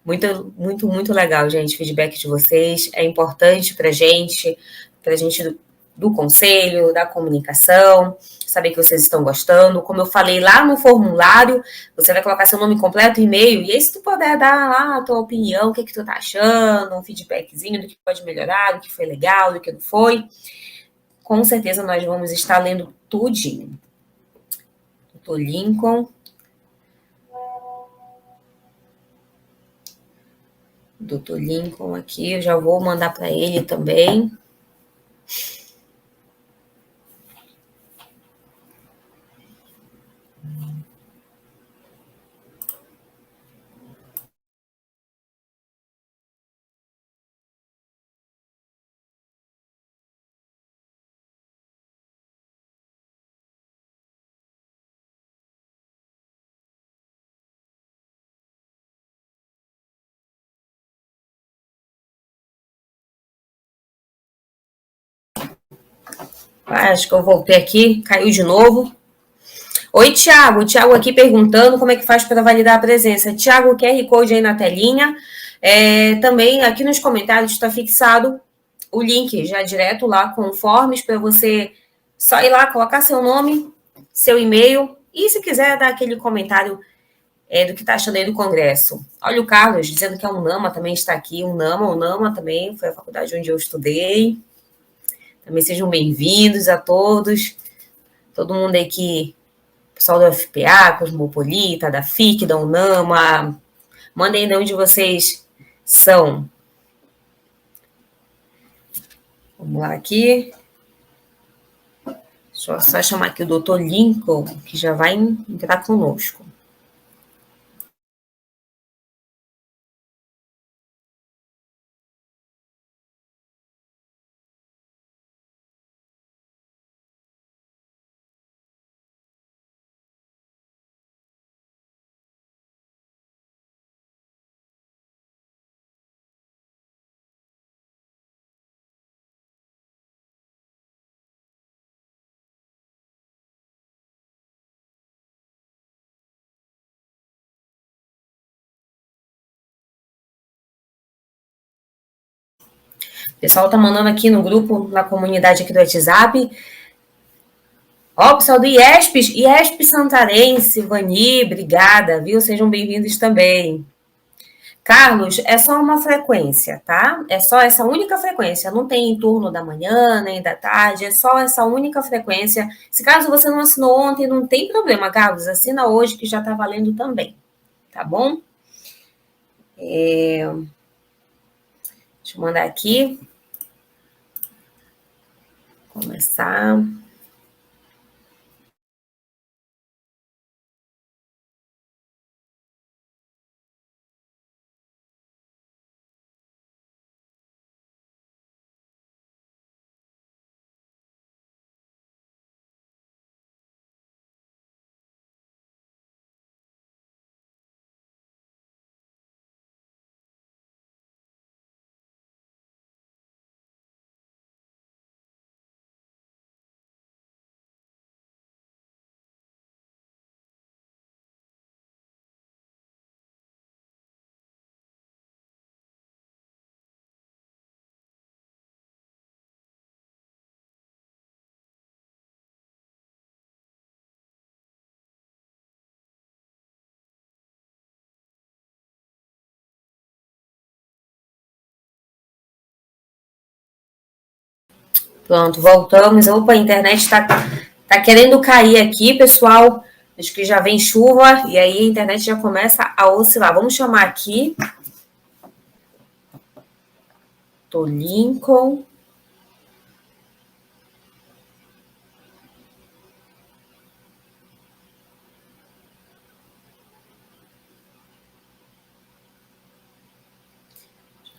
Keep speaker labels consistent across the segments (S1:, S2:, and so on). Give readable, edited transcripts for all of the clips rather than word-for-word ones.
S1: Muito, muito, muito legal, gente, o feedback de vocês. É importante para a gente do conselho, da comunicação, saber que vocês estão gostando. Como eu falei lá no formulário, você vai colocar seu nome completo, e-mail, e aí se tu puder dar lá a tua opinião, o que tu tá achando, um feedbackzinho do que pode melhorar, do que foi legal, do que não foi, com certeza nós vamos estar lendo tudinho. Doutor Lincoln. Doutor Lincoln aqui, eu já vou mandar para ele também. Acho que eu voltei aqui, caiu de novo. Oi, Tiago. Tiago aqui perguntando como é que faz para validar a presença. Tiago, QR Code aí na telinha. Também aqui nos comentários está fixado o link já direto lá com forms para você só ir lá, colocar seu nome, seu e-mail e se quiser dar aquele comentário do que está achando aí do Congresso. Olha o Carlos dizendo que a UNAMA também está aqui. UNAMA também foi a faculdade onde eu estudei. Também sejam bem-vindos a todos. Todo mundo aí que... Pessoal do FPA, Cosmopolita, da FIC, da UNAMA. Mandem de onde vocês são. Vamos lá aqui. Deixa eu só chamar aqui o doutor Lincoln, que já vai entrar conosco. O pessoal está mandando aqui no grupo, na comunidade aqui do WhatsApp. Ó, pessoal do IESP Santarense, Vani, obrigada, viu? Sejam bem-vindos também. Carlos, é só uma frequência, tá? É só essa única frequência. Não tem turno da manhã, nem da tarde, é só essa única frequência. Se caso você não assinou ontem, não tem problema, Carlos. Assina hoje, que já tá valendo também, tá bom? Deixa eu mandar aqui. Começar. Pronto, voltamos. Opa, a internet tá querendo cair aqui, pessoal. Acho que já vem chuva e aí a internet já começa a oscilar. Vamos chamar aqui. Tô Lincoln.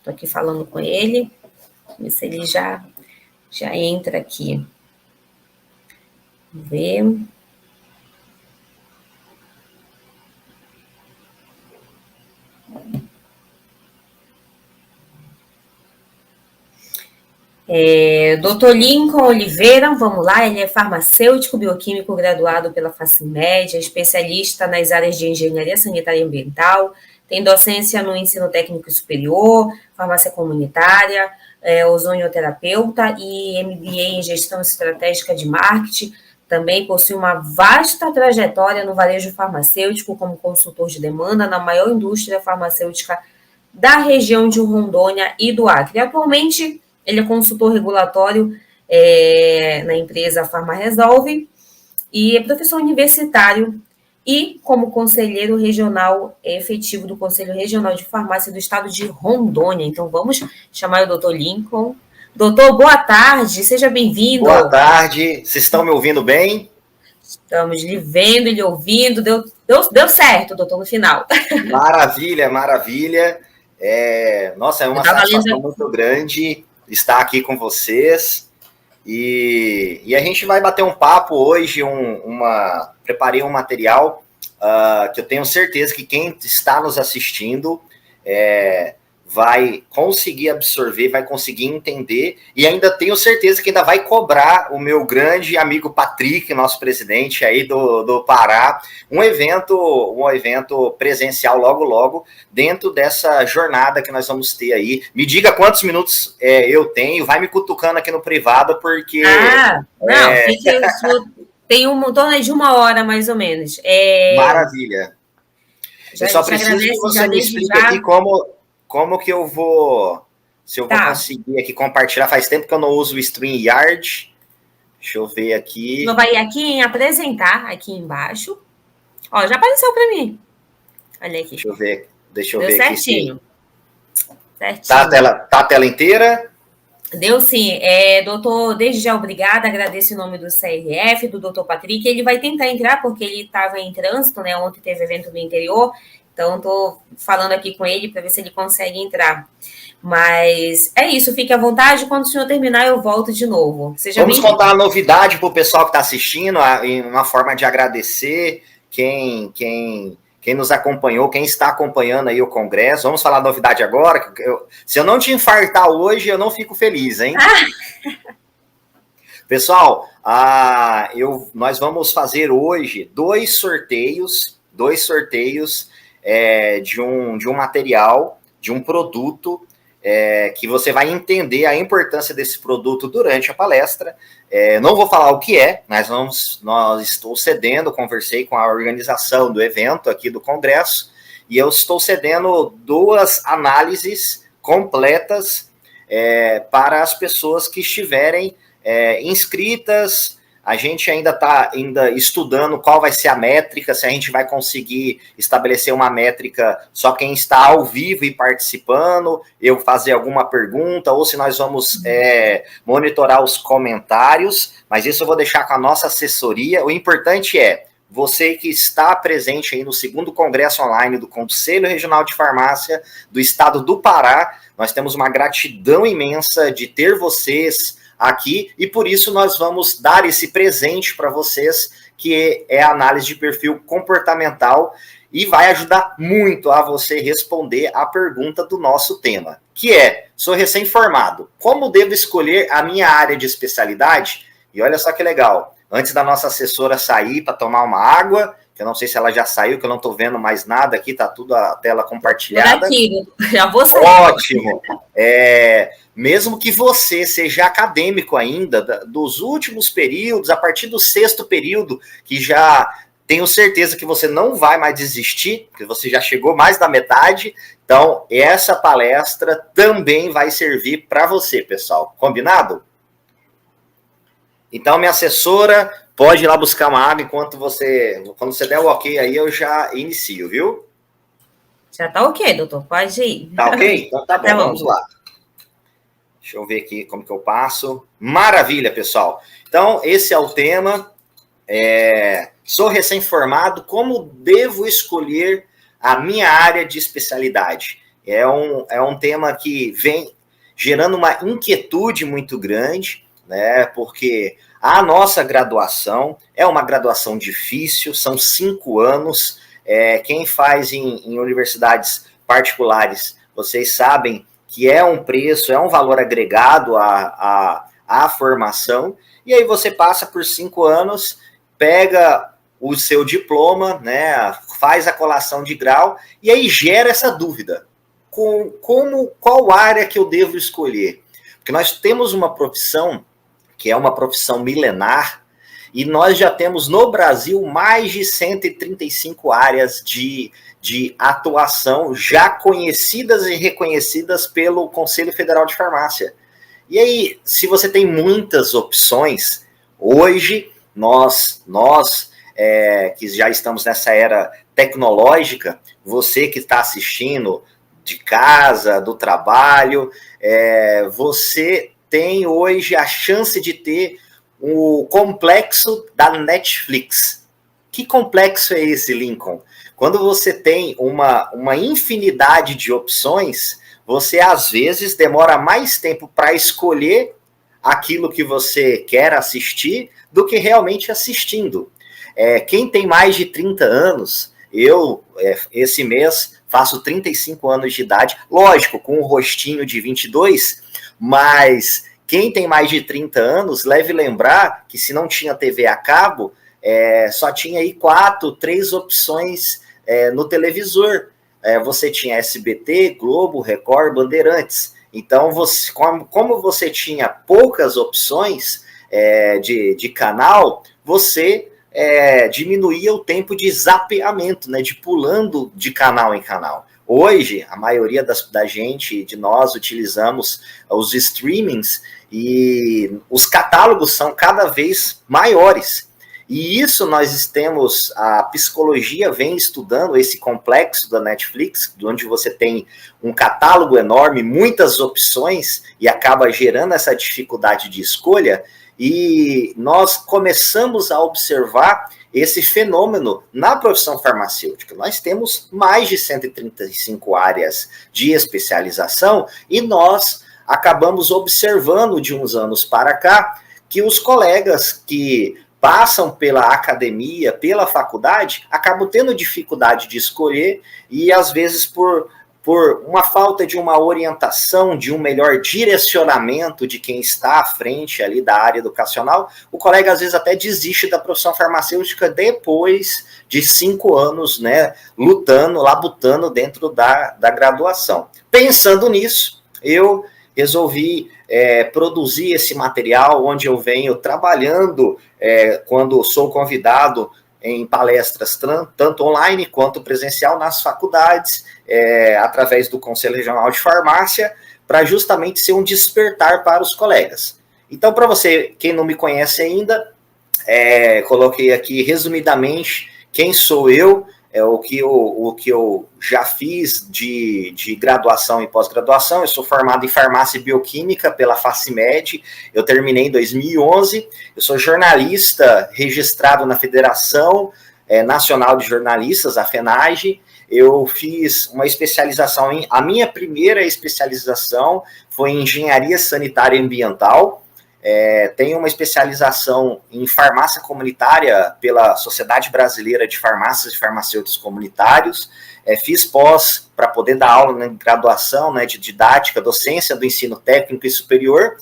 S1: Tô aqui falando com ele. Vamos ver se ele já entra aqui. Vamos ver. Dr. Lincoln Oliveira, vamos lá, ele é farmacêutico bioquímico graduado pela Facimed, é especialista nas áreas de engenharia sanitária e ambiental, Tem docência no ensino técnico superior, farmácia comunitária, ozonioterapeuta e MBA em gestão estratégica de marketing. Também possui uma vasta trajetória no varejo farmacêutico como consultor de demanda na maior indústria farmacêutica da região de Rondônia e do Acre. Atualmente, ele é consultor regulatório na empresa Farma Resolve e é professor universitário e como conselheiro regional efetivo do Conselho Regional de Farmácia do Estado de Rondônia. Então, vamos chamar o doutor Lincoln. Doutor, boa tarde, seja bem-vindo.
S2: Boa tarde, vocês estão me ouvindo bem?
S1: Estamos lhe vendo e lhe ouvindo, deu certo, doutor, no final.
S2: Maravilha, maravilha. Nossa, é uma satisfação muito grande estar aqui com vocês. E a gente vai bater um papo hoje, preparei um material que eu tenho certeza que quem está nos assistindo vai conseguir absorver, vai conseguir entender, e ainda tenho certeza que ainda vai cobrar o meu grande amigo Patrick, nosso presidente aí do Pará, um evento presencial logo, dentro dessa jornada que nós vamos ter aí. Me diga quantos minutos eu tenho, vai me cutucando aqui no privado, porque...
S1: tem em torno de 1 hora, mais ou menos.
S2: Maravilha. Eu só preciso que você me explique aqui como que eu vou... Se eu vou conseguir aqui compartilhar. Faz tempo que eu não uso o StreamYard. Deixa eu ver aqui.
S1: Você vai aqui em apresentar, aqui embaixo. Ó, já apareceu para mim. Olha aqui.
S2: Deixa eu ver
S1: Deu
S2: aqui.
S1: Certinho.
S2: Tá a tela inteira?
S1: Deu sim. Doutor, desde já obrigada, agradeço em nome do CRF, do doutor Patrick. Ele vai tentar entrar, porque ele estava em trânsito, né? Ontem teve evento no interior. Então, estou falando aqui com ele para ver se ele consegue entrar. Mas é isso, fique à vontade. Quando o senhor terminar, eu volto de novo.
S2: Vamos contar a novidade para o pessoal que está assistindo, uma forma de agradecer quem nos acompanhou, quem está acompanhando aí o Congresso. Vamos falar a novidade agora? Se eu não te infartar hoje, eu não fico feliz, hein? Pessoal, nós vamos fazer hoje dois sorteios de um material, de um produto, que você vai entender a importância desse produto durante a palestra. Não vou falar o que é, estou cedendo, conversei com a organização do evento aqui do Congresso, e eu estou cedendo 2 análises completas para as pessoas que estiverem inscritas. A gente ainda está estudando qual vai ser a métrica, se a gente vai conseguir estabelecer uma métrica só quem está ao vivo e participando, eu fazer alguma pergunta, ou se nós vamos monitorar os comentários, mas isso eu vou deixar com a nossa assessoria. O importante é, você que está presente aí no 2º Congresso Online do Conselho Regional de Farmácia do Estado do Pará, nós temos uma gratidão imensa de ter vocês aqui, e por isso nós vamos dar esse presente para vocês, que é a análise de perfil comportamental, e vai ajudar muito a você responder a pergunta do nosso tema, que é: sou recém-formado, como devo escolher a minha área de especialidade? E olha só que legal, antes da nossa assessora sair para tomar uma água, que eu não sei se ela já saiu, que eu não estou vendo mais nada aqui, tá tudo a tela compartilhada.
S1: Aqui, já vou sair.
S2: Ótimo. Mesmo que você seja acadêmico ainda, dos últimos períodos, a partir do 6º período, que já tenho certeza que você não vai mais desistir, porque você já chegou mais da metade, então essa palestra também vai servir para você, pessoal. Combinado? Então, minha assessora pode ir lá buscar uma água quando você der o ok aí, eu já inicio, viu?
S1: Já tá ok, doutor, pode ir.
S2: Tá ok? Então tá bom, vamos lá. Deixa eu ver aqui como que eu passo. Maravilha, pessoal. Então, esse é o tema. Sou recém-formado, como devo escolher a minha área de especialidade? É um tema que vem gerando uma inquietude muito grande, né? Porque a nossa graduação é uma graduação difícil, são 5 anos. Quem faz em universidades particulares, vocês sabem que é um preço, é um valor agregado à formação, e aí você passa por 5 anos, pega o seu diploma, né, faz a colação de grau, e aí gera essa dúvida. Qual área que eu devo escolher? Porque nós temos uma profissão que é uma profissão milenar, e nós já temos no Brasil mais de 135 áreas de atuação já conhecidas e reconhecidas pelo Conselho Federal de Farmácia. E aí, se você tem muitas opções, hoje nós que já estamos nessa era tecnológica, você que está assistindo de casa, do trabalho, você tem hoje a chance de ter o complexo da Netflix. Que complexo é esse, Lincoln? Quando você tem uma infinidade de opções, você às vezes demora mais tempo para escolher aquilo que você quer assistir do que realmente assistindo. Quem tem mais de 30 anos, eu, esse mês, faço 35 anos de idade, lógico, com um rostinho de 22, mas quem tem mais de 30 anos, deve lembrar que se não tinha TV a cabo, só tinha aí 3 opções no televisor. Você tinha SBT, Globo, Record, Bandeirantes. Então, como você tinha poucas opções de canal, você diminuía o tempo de zapeamento, né, de pulando de canal em canal. Hoje, a maioria de nós, utilizamos os streamings e os catálogos são cada vez maiores. E isso a psicologia vem estudando esse complexo da Netflix, onde você tem um catálogo enorme, muitas opções, e acaba gerando essa dificuldade de escolha, e nós começamos a observar esse fenômeno na profissão farmacêutica. Nós temos mais de 135 áreas de especialização, e nós acabamos observando de uns anos para cá que os colegas que passam pela academia, pela faculdade, acabam tendo dificuldade de escolher e, às vezes, por uma falta de uma orientação, de um melhor direcionamento de quem está à frente ali da área educacional, o colega, às vezes, até desiste da profissão farmacêutica depois de 5 anos, né, labutando dentro da graduação. Pensando nisso, eu resolvi produzir esse material, onde eu venho trabalhando quando sou convidado em palestras tanto online quanto presencial nas faculdades, através do Conselho Regional de Farmácia, para justamente ser um despertar para os colegas. Então, para você, quem não me conhece ainda, coloquei aqui resumidamente quem sou eu, o que eu já fiz de graduação e pós-graduação. Eu sou formado em farmácia e bioquímica pela Facimed, eu terminei em 2011, eu sou jornalista registrado na Federação Nacional de Jornalistas, a FENAGE. Eu fiz uma especialização, a minha primeira especialização foi em engenharia sanitária e ambiental. Tenho uma especialização em farmácia comunitária pela Sociedade Brasileira de Farmácias e Farmacêuticos Comunitários. Fiz pós para poder dar aula na graduação, né, de didática, docência do ensino técnico e superior.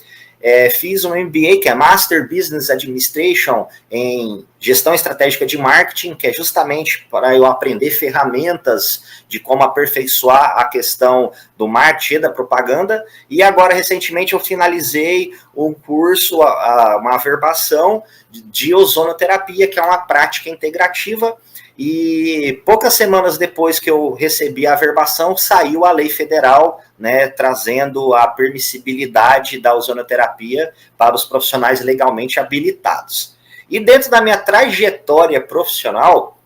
S2: Fiz um MBA, que é Master Business Administration, em gestão estratégica de marketing, que é justamente para eu aprender ferramentas de como aperfeiçoar a questão do marketing e da propaganda. E agora, recentemente, eu finalizei um curso, uma averbação de ozonoterapia, que é uma prática integrativa. E poucas semanas depois que eu recebi a averbação, saiu a lei federal, né, trazendo a permissibilidade da ozonoterapia para os profissionais legalmente habilitados. E dentro da minha trajetória profissional,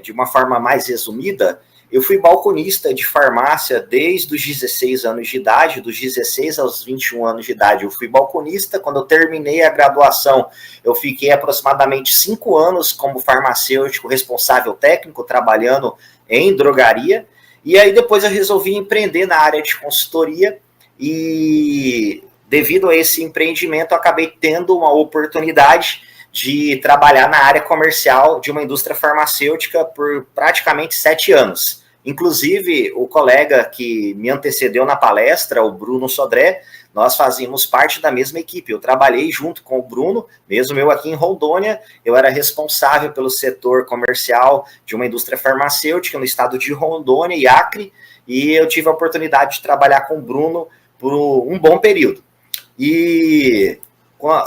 S2: de uma forma mais resumida, eu fui balconista de farmácia desde os 16 anos de idade, dos 16 aos 21 anos de idade. Eu fui balconista. Quando eu terminei a graduação, eu fiquei aproximadamente 5 anos como farmacêutico responsável técnico, trabalhando em drogaria. E aí depois eu resolvi empreender na área de consultoria e, devido a esse empreendimento, eu acabei tendo uma oportunidade de trabalhar na área comercial de uma indústria farmacêutica por praticamente 7 anos. Inclusive, o colega que me antecedeu na palestra, o Bruno Sodré, nós fazíamos parte da mesma equipe. Eu trabalhei junto com o Bruno, mesmo eu aqui em Rondônia, eu era responsável pelo setor comercial de uma indústria farmacêutica no estado de Rondônia e Acre, e eu tive a oportunidade de trabalhar com o Bruno por um bom período. E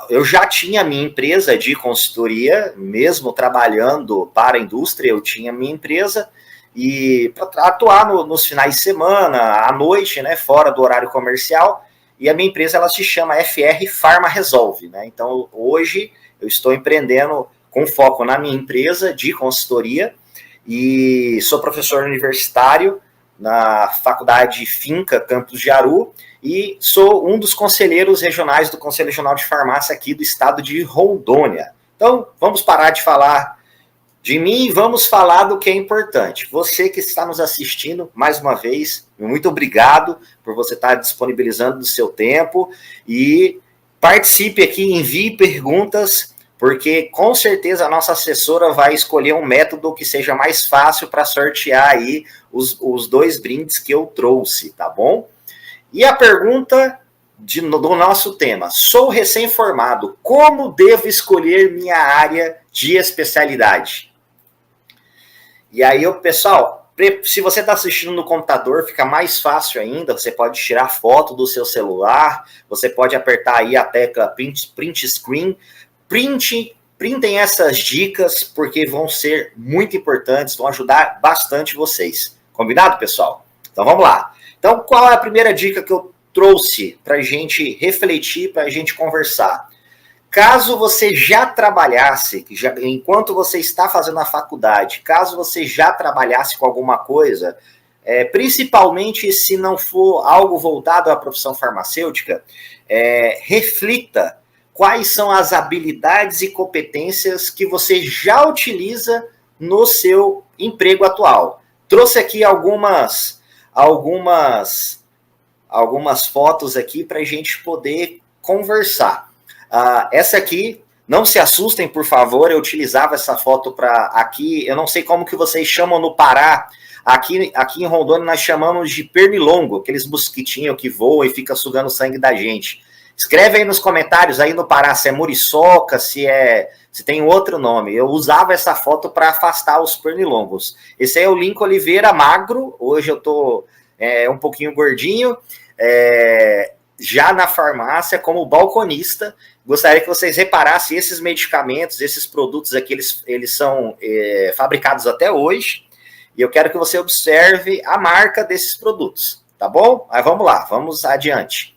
S2: eu já tinha minha empresa de consultoria, mesmo trabalhando para a indústria, eu tinha minha empresa, e para atuar nos finais de semana, à noite, né, fora do horário comercial, e a minha empresa ela se chama FR Pharma Resolve, né? Então hoje eu estou empreendendo com foco na minha empresa de consultoria e sou professor universitário na Faculdade Finca Campus Jaru e sou um dos conselheiros regionais do Conselho Regional de Farmácia aqui do estado de Rondônia. Então vamos parar de falar de mim e vamos falar do que é importante. Você que está nos assistindo, mais uma vez, muito obrigado por você estar disponibilizando o seu tempo e participe aqui, envie perguntas, porque com certeza a nossa assessora vai escolher um método que seja mais fácil para sortear aí os 2 brindes que eu trouxe, tá bom? E a pergunta do nosso tema: sou recém-formado, como devo escolher minha área de especialidade? E aí, pessoal, se você está assistindo no computador, fica mais fácil ainda, você pode tirar foto do seu celular, você pode apertar aí a tecla print screen, printem essas dicas, porque vão ser muito importantes, vão ajudar bastante vocês. Combinado, pessoal? Então, vamos lá. Então, qual é a primeira dica que eu trouxe para a gente refletir, para a gente conversar? Caso você já trabalhasse, enquanto você está fazendo a faculdade, caso você já trabalhasse com alguma coisa, principalmente se não for algo voltado à profissão farmacêutica, reflita quais são as habilidades e competências que você já utiliza no seu emprego atual. Trouxe aqui algumas fotos aqui para a gente poder conversar. Essa aqui, não se assustem, por favor, eu utilizava essa foto para aqui, eu não sei como que vocês chamam no Pará, aqui em Rondônia nós chamamos de pernilongo, aqueles mosquitinhos que voam e ficam sugando o sangue da gente. Escreve aí nos comentários, aí no Pará, se é muriçoca, se tem outro nome. Eu usava essa foto para afastar os pernilongos. Esse aí é o Lincoln Oliveira magro, hoje eu tô um pouquinho gordinho, já na farmácia como balconista. Gostaria que vocês reparassem esses medicamentos, esses produtos aqui, eles são fabricados até hoje, e eu quero que você observe a marca desses produtos, tá bom? Mas vamos lá, vamos adiante.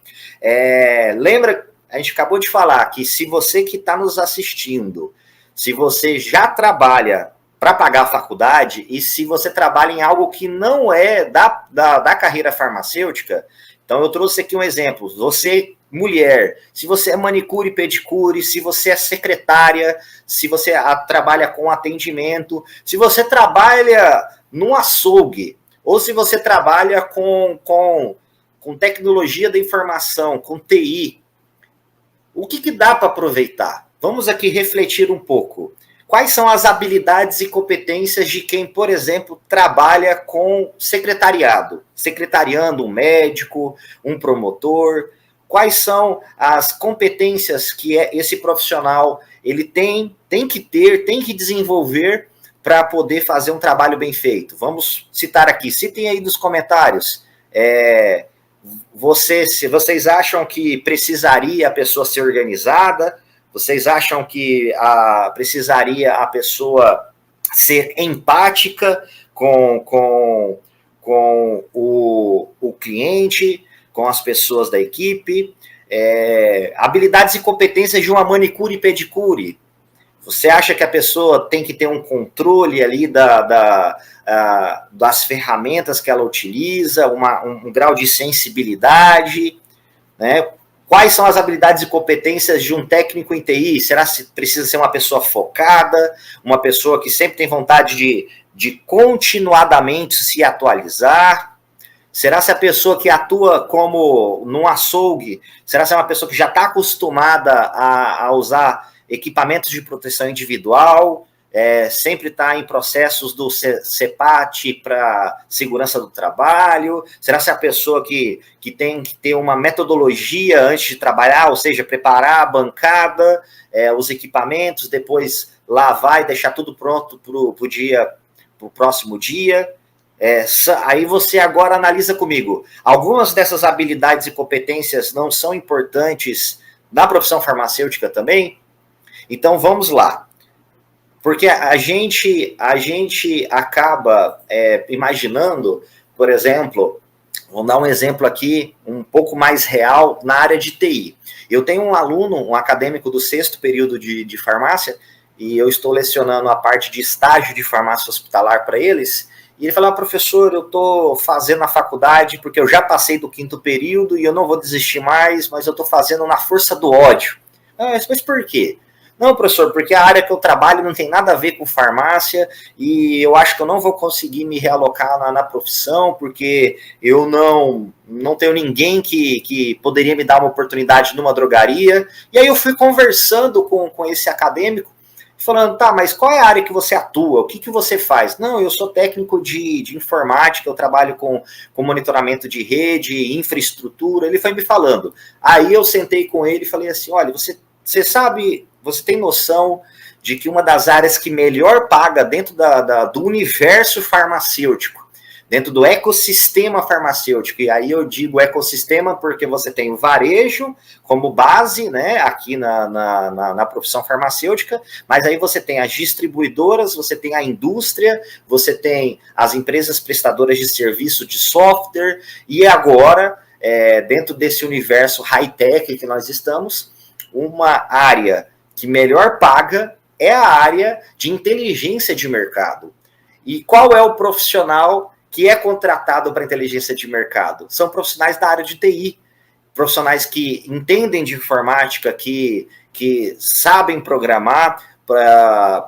S2: Lembra, a gente acabou de falar que se você que está nos assistindo, se você já trabalha para pagar a faculdade, e se você trabalha em algo que não é da carreira farmacêutica, então eu trouxe aqui um exemplo. Você, mulher, se você é manicure e pedicure, se você é secretária, se você trabalha com atendimento, se você trabalha num açougue, ou se você trabalha com tecnologia da informação, com TI, o que dá para aproveitar? Vamos aqui refletir um pouco. Quais são as habilidades e competências de quem, por exemplo, trabalha com secretariando um médico, um promotor? Quais são as competências que esse profissional ele tem que ter, tem que desenvolver para poder fazer um trabalho bem feito? Vamos citar aqui, citem aí nos comentários. Se vocês acham que precisaria a pessoa ser organizada, vocês acham que precisaria a pessoa ser empática com o cliente, com as pessoas da equipe? Habilidades e competências de uma manicure e pedicure. Você acha que a pessoa tem que ter um controle ali das ferramentas que ela utiliza, um grau de sensibilidade, né? Quais são as habilidades e competências de um técnico em TI? Será que precisa ser uma pessoa focada, uma pessoa que sempre tem vontade de continuadamente se atualizar? Será se a pessoa que atua como num açougue, será se é uma pessoa que já está acostumada a usar equipamentos de proteção individual? sempre está em processos do CEPAT para segurança do trabalho? Será que é a pessoa que tem que ter uma metodologia antes de trabalhar, ou seja, preparar a bancada, os equipamentos, depois lavar e deixar tudo pronto para o próximo dia? Aí você agora analisa comigo. Algumas dessas habilidades e competências não são importantes na profissão farmacêutica também? Então vamos lá. Porque a gente acaba imaginando, por exemplo, vamos dar um exemplo aqui um pouco mais real na área de TI. Eu tenho um aluno, um acadêmico do 6º período de farmácia, e eu estou lecionando a parte de estágio de farmácia hospitalar para eles, e ele falou, professor, eu estou fazendo a faculdade porque eu já passei do 5º período e eu não vou desistir mais, mas eu estou fazendo na força do ódio. Mas por quê? Não, professor, porque a área que eu trabalho não tem nada a ver com farmácia e eu acho que eu não vou conseguir me realocar na profissão porque eu não tenho ninguém que poderia me dar uma oportunidade numa drogaria. E aí eu fui conversando com esse acadêmico, falando, tá, mas qual é a área que você atua? O que você faz? Não, eu sou técnico de informática, eu trabalho com monitoramento de rede, infraestrutura. Ele foi me falando. Aí eu sentei com ele e falei assim, olha, você sabe, você tem noção de que uma das áreas que melhor paga dentro do universo farmacêutico, dentro do ecossistema farmacêutico, e aí eu digo ecossistema porque você tem o varejo como base, né, aqui na profissão farmacêutica, mas aí você tem as distribuidoras, você tem a indústria, você tem as empresas prestadoras de serviço de software, e agora, dentro desse universo high-tech que nós estamos, uma área que melhor paga é a área de inteligência de mercado. E qual é o profissional que é contratado para inteligência de mercado? São profissionais da área de TI, profissionais que entendem de informática, que sabem programar,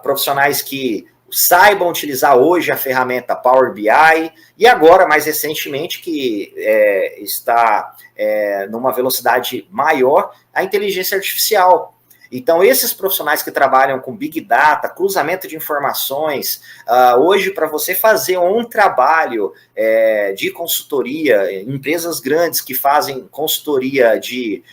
S2: profissionais que saibam utilizar hoje a ferramenta Power BI, e agora, mais recentemente, que está numa velocidade maior, a inteligência artificial. Então, esses profissionais que trabalham com Big Data, cruzamento de informações, hoje, para você fazer um trabalho de consultoria, empresas grandes que fazem consultoria de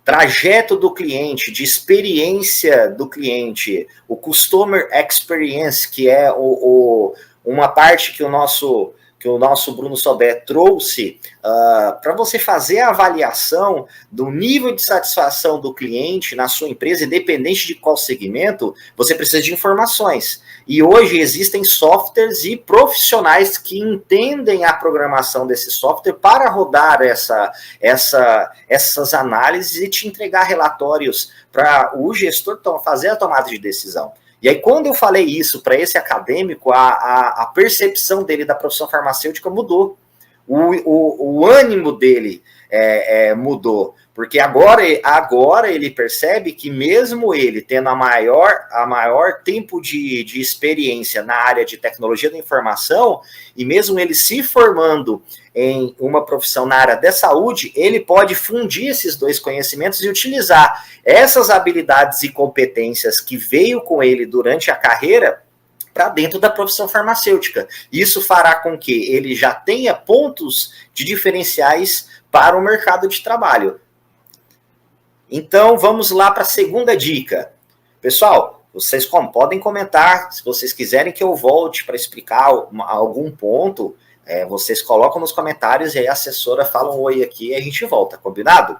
S2: trajeto do cliente, de experiência do cliente, o Customer Experience, que é uma parte que o nosso Bruno Sobé trouxe, para você fazer a avaliação do nível de satisfação do cliente na sua empresa, independente de qual segmento, você precisa de informações. E hoje existem softwares e profissionais que entendem a programação desse software para rodar essas análises e te entregar relatórios para o gestor fazer a tomada de decisão. E aí, quando eu falei isso para esse acadêmico, a percepção dele da profissão farmacêutica mudou. O ânimo dele mudou. Porque agora ele percebe que mesmo ele tendo a maior tempo de experiência na área de tecnologia da informação, e mesmo ele se formando em uma profissão na área da saúde, ele pode fundir esses dois conhecimentos e utilizar essas habilidades e competências que veio com ele durante a carreira para dentro da profissão farmacêutica. Isso fará com que ele já tenha pontos de diferenciais para o mercado de trabalho. Então, vamos lá para a segunda dica. Pessoal, vocês podem comentar, se vocês quiserem que eu volte para explicar algum ponto, vocês colocam nos comentários e aí a assessora fala um oi aqui e a gente volta, combinado?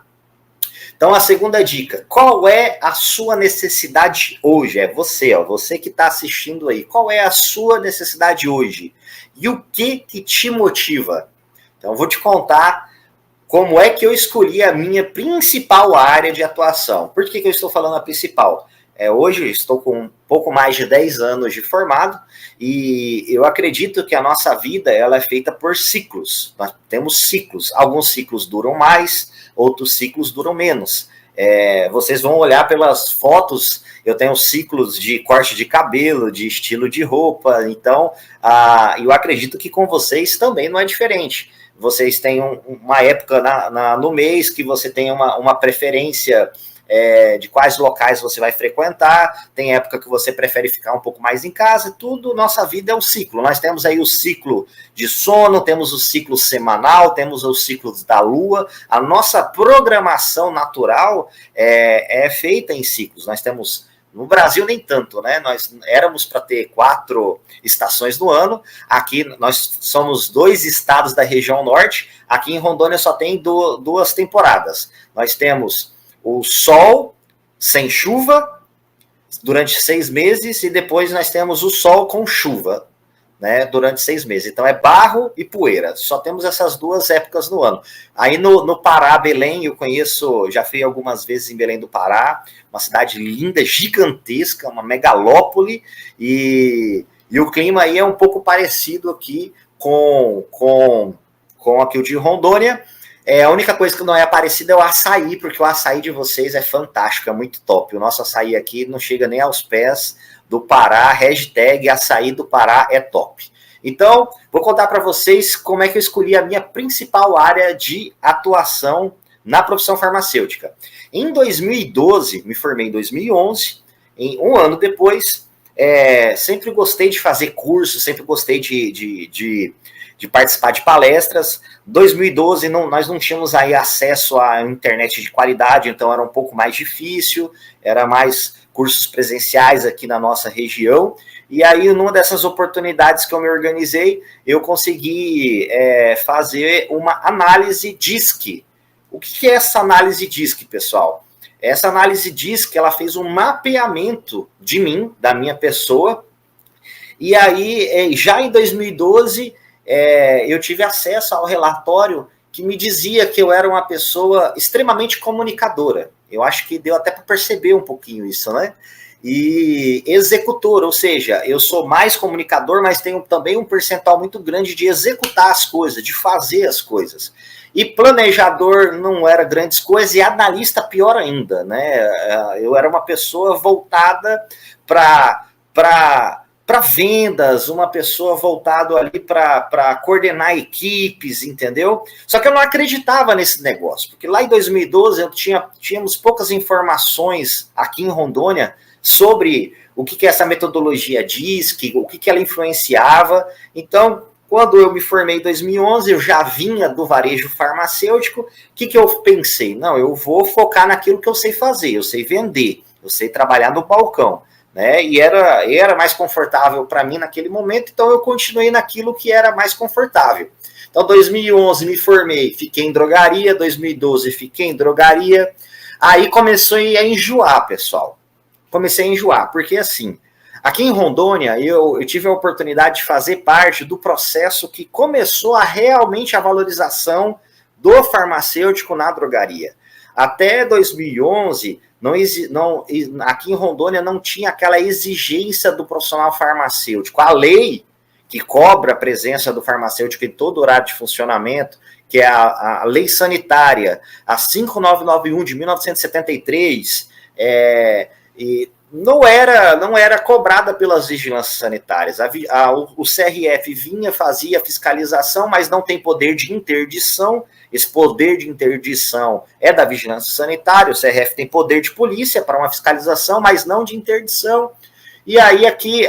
S2: Então, a segunda dica, qual é a sua necessidade hoje? É você que está assistindo aí. Qual é a sua necessidade hoje? E o que te motiva? Então, eu vou te contar como é que eu escolhi a minha principal área de atuação. Por que eu estou falando a principal? Hoje eu estou com um pouco mais de 10 anos de formado e eu acredito que a nossa vida ela é feita por ciclos. Nós temos ciclos. Alguns ciclos duram mais, outros ciclos duram menos. Vocês vão olhar pelas fotos, eu tenho ciclos de corte de cabelo, de estilo de roupa, então eu acredito que com vocês também não é diferente. Vocês têm uma época no mês que você tem uma preferência de quais locais você vai frequentar, tem época que você prefere ficar um pouco mais em casa, tudo, nossa vida é um ciclo. Nós temos aí o ciclo de sono, temos o ciclo semanal, temos os ciclos da lua, a nossa programação natural é feita em ciclos. Nós temos, no Brasil nem tanto, né? Nós éramos para ter 4 estações no ano, aqui nós somos 2 estados da região norte, aqui em Rondônia só tem 2 temporadas. Nós temos o sol sem chuva durante 6 meses e depois nós temos o sol com chuva, né, durante 6 meses. Então é barro e poeira. Só temos essas 2 épocas no ano. Aí no Pará, Belém, eu conheço, já fui algumas vezes em Belém do Pará, uma cidade linda, gigantesca, uma megalópole, e o clima aí é um pouco parecido aqui com aqui o de Rondônia. A única coisa que não é parecida é o açaí, porque o açaí de vocês é fantástico, é muito top. O nosso açaí aqui não chega nem aos pés do Pará, hashtag açaí do Pará é top. Então, vou contar para vocês como é que eu escolhi a minha principal área de atuação na profissão farmacêutica. Em 2012, me formei em 2011, um ano depois, sempre gostei de fazer cursos, sempre gostei de participar de palestras. 2012 nós não tínhamos aí acesso à internet de qualidade, então era um pouco mais difícil, era mais cursos presenciais aqui na nossa região, e aí numa dessas oportunidades que eu me organizei, eu consegui fazer uma análise DISC. O que é essa análise DISC, pessoal? Essa análise DISC, ela fez um mapeamento de mim, da minha pessoa, e aí já em 2012 eu tive acesso ao relatório que me dizia que eu era uma pessoa extremamente comunicadora. Eu acho que deu até para perceber um pouquinho isso, né? E executor, ou seja, eu sou mais comunicador, mas tenho também um percentual muito grande de executar as coisas, de fazer as coisas. E planejador não era grandes coisas, e analista pior ainda, né? Eu era uma pessoa voltada para vendas, uma pessoa voltada ali para coordenar equipes, entendeu? Só que eu não acreditava nesse negócio, porque lá em 2012 tínhamos poucas informações aqui em Rondônia sobre o que essa metodologia diz, o que ela influenciava. Então, quando eu me formei em 2011, eu já vinha do varejo farmacêutico. O que eu pensei? Não, eu vou focar naquilo que eu sei fazer, eu sei vender, eu sei trabalhar no balcão. Né? E era mais confortável para mim naquele momento, então eu continuei naquilo que era mais confortável. Então, 2011 me formei, fiquei em drogaria, 2012 fiquei em drogaria, aí comecei a enjoar, pessoal. Comecei a enjoar, porque assim, aqui em Rondônia, eu tive a oportunidade de fazer parte do processo que começou realmente a valorização do farmacêutico na drogaria. Até 2011, aqui em Rondônia não tinha aquela exigência do profissional farmacêutico. A lei que cobra a presença do farmacêutico em todo horário de funcionamento, que é a lei sanitária, a 5991 de 1973, não era cobrada pelas vigilâncias sanitárias. O CRF vinha, fazia fiscalização, mas não tem poder de interdição. Esse poder de interdição é da vigilância sanitária. O CRF tem poder de polícia para uma fiscalização, mas não de interdição. E aí aqui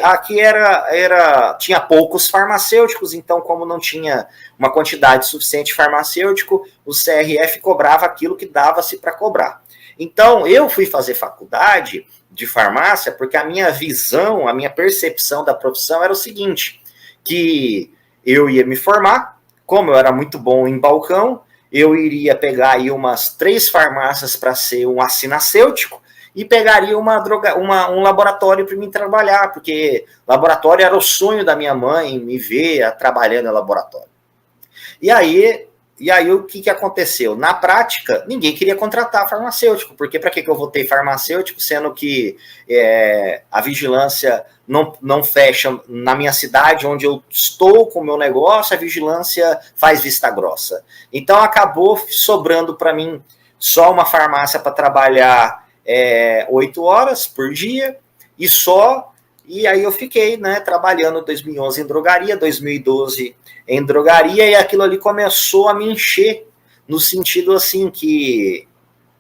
S2: tinha poucos farmacêuticos, então como não tinha uma quantidade suficiente de farmacêutico, o CRF cobrava aquilo que dava-se para cobrar. Então eu fui fazer faculdade de farmácia porque a minha visão, a minha percepção da profissão era o seguinte, que eu ia me formar, como eu era muito bom em balcão, eu iria pegar aí umas 3 farmácias para ser um assinacêutico e pegaria um laboratório para mim trabalhar, porque laboratório era o sonho da minha mãe, me ver trabalhando no laboratório. E aí o que aconteceu? Na prática, ninguém queria contratar farmacêutico, porque para que eu vou ter farmacêutico, sendo que a vigilância não fecha na minha cidade, onde eu estou com o meu negócio, a vigilância faz vista grossa. Então, acabou sobrando para mim só uma farmácia para trabalhar 8 horas por dia, e aí eu fiquei, né, trabalhando em 2011 em drogaria, 2012 em drogaria, e aquilo ali começou a me encher, no sentido assim que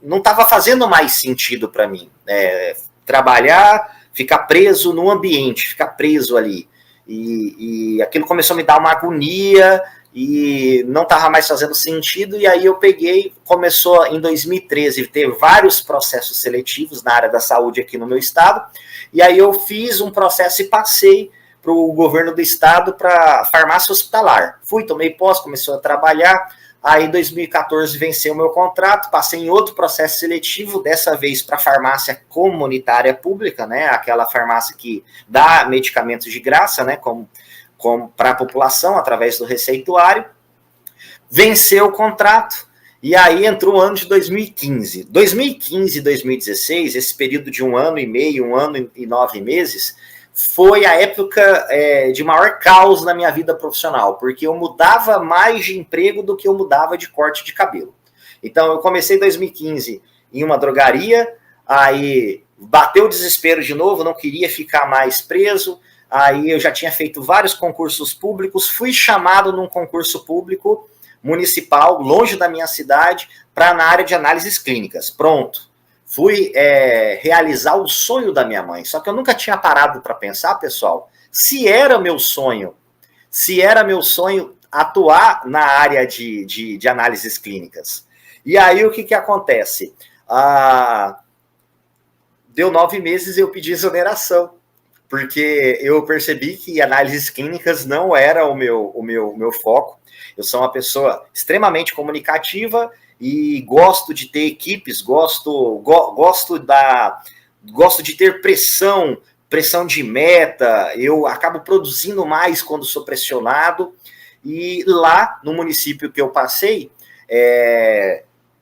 S2: não estava fazendo mais sentido para mim. Trabalhar, ficar preso no ambiente, ficar preso ali. E aquilo começou a me dar uma agonia e não estava mais fazendo sentido. E aí eu começou em 2013, ter vários processos seletivos na área da saúde aqui no meu estado. E aí eu fiz um processo e passei para o governo do estado para farmácia hospitalar. Tomei posse, comecei a trabalhar. Aí, em 2014, venceu o meu contrato, passei em outro processo seletivo, dessa vez para farmácia comunitária pública, né? Aquela farmácia que dá medicamentos de graça, né? Para a população, através do receituário. Venceu o contrato, e aí entrou o ano de 2015. 2015 e 2016, esse período de 1 ano e meio, 1 ano e 9 meses, foi a época de maior caos na minha vida profissional, porque eu mudava mais de emprego do que eu mudava de corte de cabelo. Então, eu comecei em 2015 em uma drogaria, aí bateu o desespero de novo, não queria ficar mais preso, aí eu já tinha feito vários concursos públicos, fui chamado num concurso público municipal, longe da minha cidade, para na área de análises clínicas. Pronto. Fui realizar o sonho da minha mãe. Só que eu nunca tinha parado para pensar, pessoal, se era meu sonho atuar na área de análises clínicas. E aí o que acontece? Deu 9 meses e eu pedi exoneração, porque eu percebi que análises clínicas não era o meu foco. Eu sou uma pessoa extremamente comunicativa e gosto de ter equipes, gosto de ter pressão de meta, eu acabo produzindo mais quando sou pressionado. E lá no município que eu passei,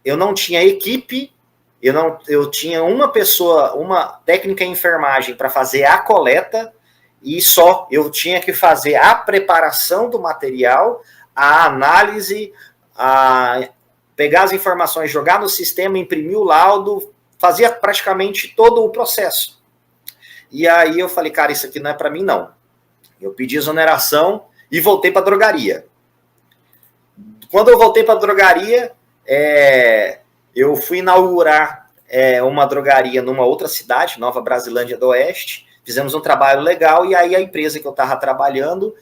S2: eu não tinha equipe, eu tinha uma pessoa, uma técnica em enfermagem para fazer a coleta, e só eu tinha que fazer a preparação do material, a análise, pegar as informações, jogar no sistema, imprimir o laudo, fazia praticamente todo o processo. E aí eu falei, cara, isso aqui não é para mim, não. Eu pedi exoneração e voltei para a drogaria. Quando eu voltei para a drogaria, eu fui inaugurar uma drogaria numa outra cidade, Nova Brasilândia do Oeste. Fizemos um trabalho legal e aí a empresa que eu estava trabalhando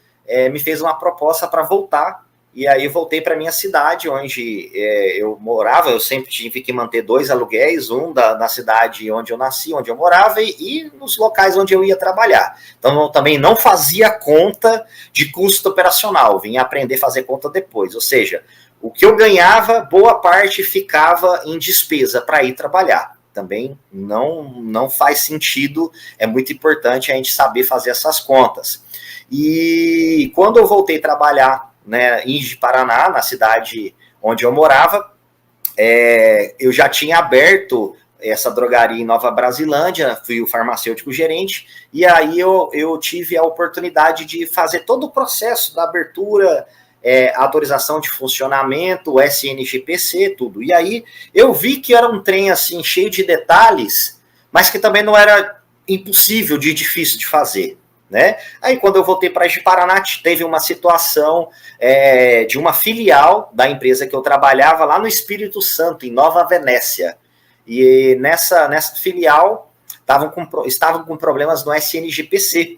S2: me fez uma proposta para voltar. E aí eu voltei para minha cidade, onde eu morava. Eu sempre tive que manter 2 aluguéis, um na cidade onde eu nasci, onde eu morava, e nos locais onde eu ia trabalhar. Então eu também não fazia conta de custo operacional, vim aprender a fazer conta depois. Ou seja, o que eu ganhava, boa parte ficava em despesa para ir trabalhar. Também não faz sentido, é muito importante a gente saber fazer essas contas. E quando eu voltei a trabalhar, né, em Paraná, na cidade onde eu morava, eu já tinha aberto essa drogaria em Nova Brasilândia, fui o farmacêutico gerente, e aí eu tive a oportunidade de fazer todo o processo da abertura, autorização de funcionamento, SNGPC, tudo. E aí eu vi que era um trem assim, cheio de detalhes, mas que também não era impossível, difícil de fazer. Né? Aí quando eu voltei para Paraná, teve uma situação de uma filial da empresa que eu trabalhava lá no Espírito Santo, em Nova Venécia. E nessa filial estavam com problemas no SNGPC.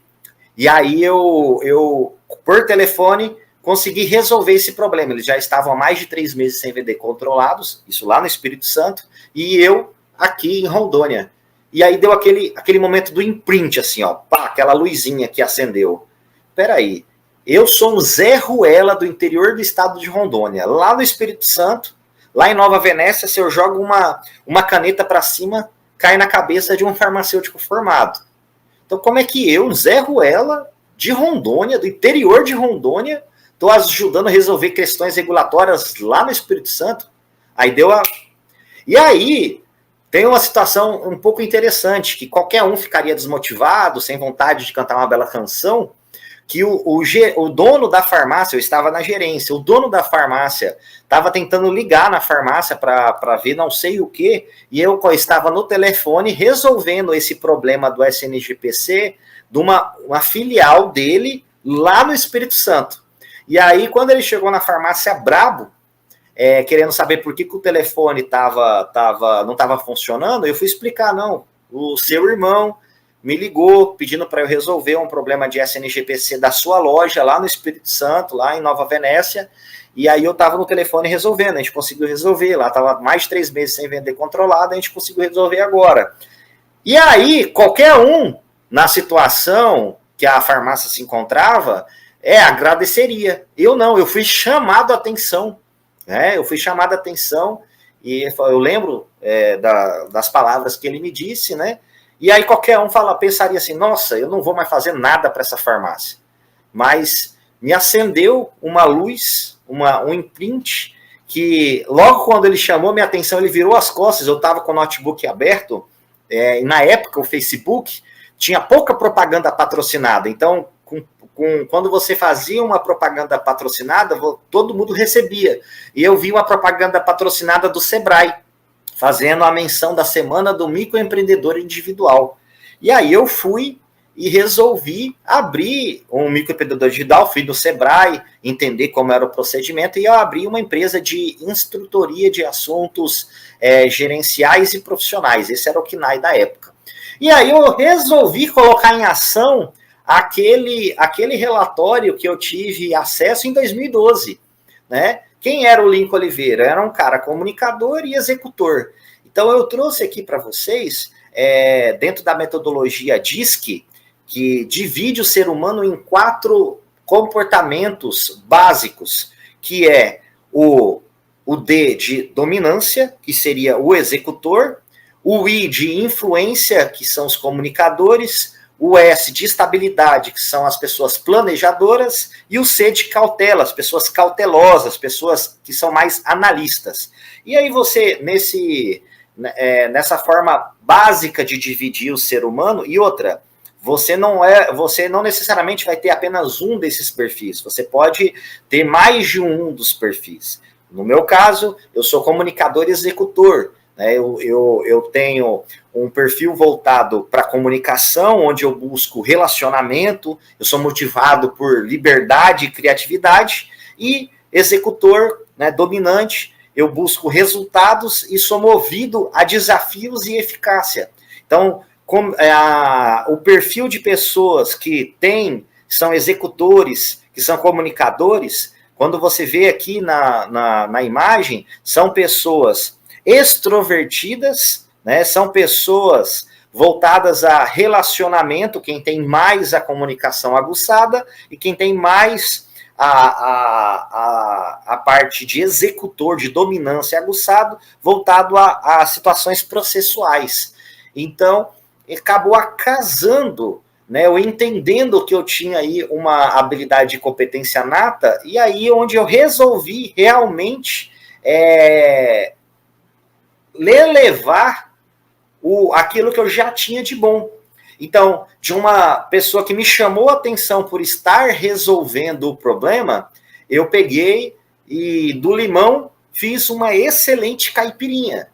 S2: E aí eu por telefone, consegui resolver esse problema. Eles já estavam há mais de 3 meses sem vender controlados, isso lá no Espírito Santo, e eu aqui em Rondônia. E aí deu aquele momento do imprint, assim, ó, pá, aquela luzinha que acendeu. Peraí, eu sou um Zé Ruela do interior do estado de Rondônia, lá no Espírito Santo, lá em Nova Venécia, se eu jogo uma caneta para cima, cai na cabeça de um farmacêutico formado. Então como é que eu, Zé Ruela, de Rondônia, do interior de Rondônia, estou ajudando a resolver questões regulatórias lá no Espírito Santo? Aí E aí tem uma situação um pouco interessante, que qualquer um ficaria desmotivado, sem vontade de cantar uma bela canção, que o dono da farmácia, eu estava na gerência, o dono da farmácia estava tentando ligar na farmácia para ver não sei o que, e eu estava no telefone resolvendo esse problema do SNGPC de uma filial dele lá no Espírito Santo. E aí, quando ele chegou na farmácia brabo, querendo saber por que o telefone não estava funcionando. Eu fui explicar, não, o seu irmão me ligou pedindo para eu resolver um problema de SNGPC da sua loja lá no Espírito Santo, lá em Nova Venécia, e aí eu estava no telefone resolvendo, a gente conseguiu resolver, lá estava mais de 3 meses sem vender controlado, a gente conseguiu resolver agora. E aí, qualquer um, na situação que a farmácia se encontrava, agradeceria. Eu não, eu fui chamado a atenção, né? Eu fui chamado a atenção, e eu lembro das palavras que ele me disse, né? E aí qualquer um pensaria assim, nossa, eu não vou mais fazer nada para essa farmácia. Mas me acendeu uma luz, um imprint, que logo quando ele chamou minha atenção, ele virou as costas, eu estava com o notebook aberto, e na época o Facebook tinha pouca propaganda patrocinada, então quando você fazia uma propaganda patrocinada, todo mundo recebia. E eu vi uma propaganda patrocinada do Sebrae, fazendo a menção da Semana do Microempreendedor Individual. E aí eu fui e resolvi abrir um microempreendedor digital, fui no Sebrae, entender como era o procedimento, e eu abri uma empresa de instrutoria de assuntos gerenciais e profissionais. Esse era o KNAI da época. E aí eu resolvi colocar em ação aquele relatório que eu tive acesso em 2012, né? Quem era o Lincoln Oliveira? Era um cara comunicador e executor. Então, eu trouxe aqui para vocês, dentro da metodologia DISC, que divide o ser humano em 4 comportamentos básicos, que é o D de dominância, que seria o executor, o I de influência, que são os comunicadores, o S de estabilidade, que são as pessoas planejadoras, e o C de cautela, as pessoas cautelosas, pessoas que são mais analistas. E aí você, nessa forma básica de dividir o ser humano, e outra, você não necessariamente vai ter apenas um desses perfis, você pode ter mais de um dos perfis. No meu caso, eu sou comunicador e executor. Eu tenho um perfil voltado para comunicação, onde eu busco relacionamento, eu sou motivado por liberdade e criatividade, e executor, né, dominante, eu busco resultados e sou movido a desafios e eficácia. Então, o perfil de pessoas que são executores, que são comunicadores, quando você vê aqui na imagem, são pessoas extrovertidas, né? São pessoas voltadas a relacionamento, quem tem mais a comunicação aguçada e quem tem mais a parte de executor, de dominância aguçado, voltado a situações processuais. Então, acabou casando, né? Eu entendendo que eu tinha aí uma habilidade e competência nata, e aí onde eu resolvi realmente elevar aquilo que eu já tinha de bom. Então, de uma pessoa que me chamou a atenção por estar resolvendo o problema, eu peguei e do limão fiz uma excelente caipirinha.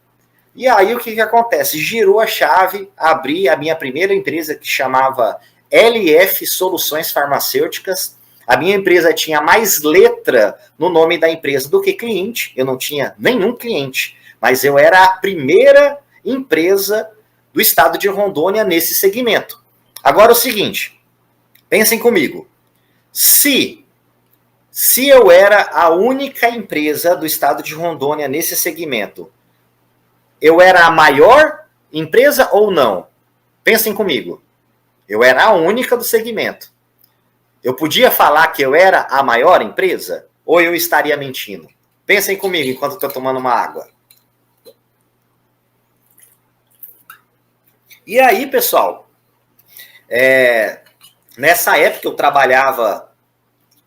S2: E aí o que acontece? Girou a chave, abri a minha primeira empresa que chamava LF Soluções Farmacêuticas. A minha empresa tinha mais letra no nome da empresa do que cliente. Eu não tinha nenhum cliente, mas eu era a primeira empresa do estado de Rondônia nesse segmento. Agora é o seguinte, pensem comigo. Se eu era a única empresa do estado de Rondônia nesse segmento, eu era a maior empresa ou não? Pensem comigo. Eu era a única do segmento. Eu podia falar que eu era a maior empresa? Ou eu estaria mentindo? Pensem comigo enquanto eu estou tomando uma água. E aí, pessoal, nessa época eu trabalhava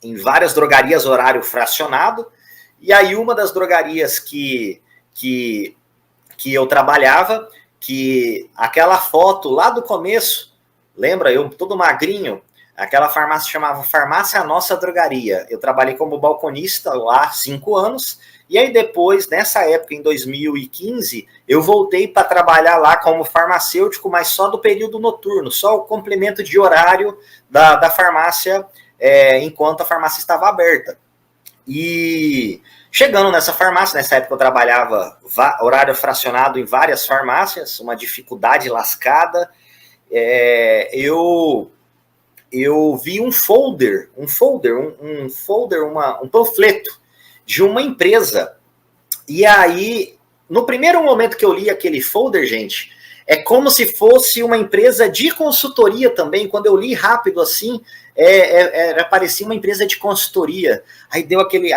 S2: em várias drogarias horário fracionado, e aí uma das drogarias que eu trabalhava, que aquela foto lá do começo, lembra, eu todo magrinho, aquela farmácia chamava Farmácia Nossa Drogaria. Eu trabalhei como balconista lá 5 anos, e aí depois, nessa época, em 2015, eu voltei para trabalhar lá como farmacêutico, mas só do período noturno, só o complemento de horário da farmácia, enquanto a farmácia estava aberta. E Chegando nessa farmácia, nessa época eu trabalhava horário fracionado em várias farmácias, uma dificuldade lascada. Eu vi um panfleto de uma empresa. E aí, no primeiro momento que eu li aquele folder, gente, é como se fosse uma empresa de consultoria também. Quando eu li rápido assim, parecia uma empresa de consultoria. Aí deu aquele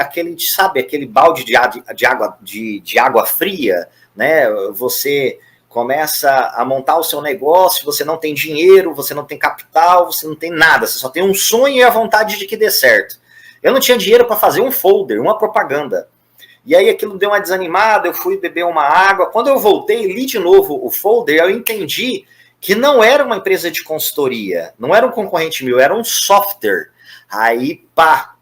S2: balde de água fria, né? Você começa a montar o seu negócio, você não tem dinheiro, você não tem capital, você não tem nada, você só tem um sonho e a vontade de que dê certo. Eu não tinha dinheiro para fazer um folder, uma propaganda. E aí aquilo deu uma desanimada, eu fui beber uma água. Quando eu voltei e li de novo o folder, eu entendi que não era uma empresa de consultoria, não era um concorrente meu, era um software. Aí,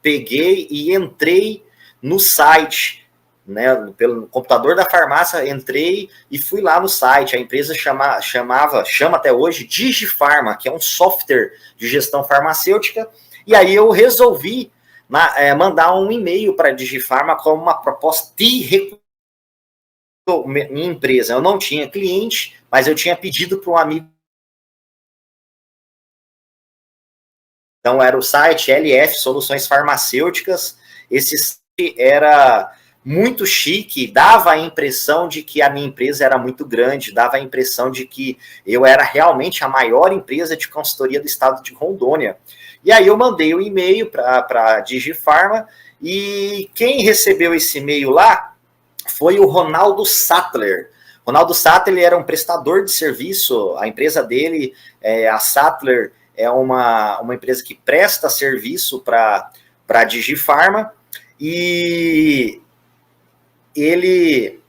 S2: peguei e entrei no site, né, pelo computador da farmácia, entrei e fui lá no site. A empresa chama até hoje Digifarma, que é um software de gestão farmacêutica. E aí eu resolvi mandar um e-mail para a Digifarma com uma proposta de minha empresa. Eu não tinha cliente, mas eu tinha pedido para um amigo. Então era o site LF Soluções Farmacêuticas. Esse site era muito chique, dava a impressão de que a minha empresa era muito grande, dava a impressão de que eu era realmente a maior empresa de consultoria do estado de Rondônia. E aí eu mandei um e-mail para a Digifarma, e quem recebeu esse e-mail lá foi o Ronaldo Sattler. Ronaldo Sattler era um prestador de serviço, a empresa dele, a Sattler, é uma empresa que presta serviço para a Digifarma, e ele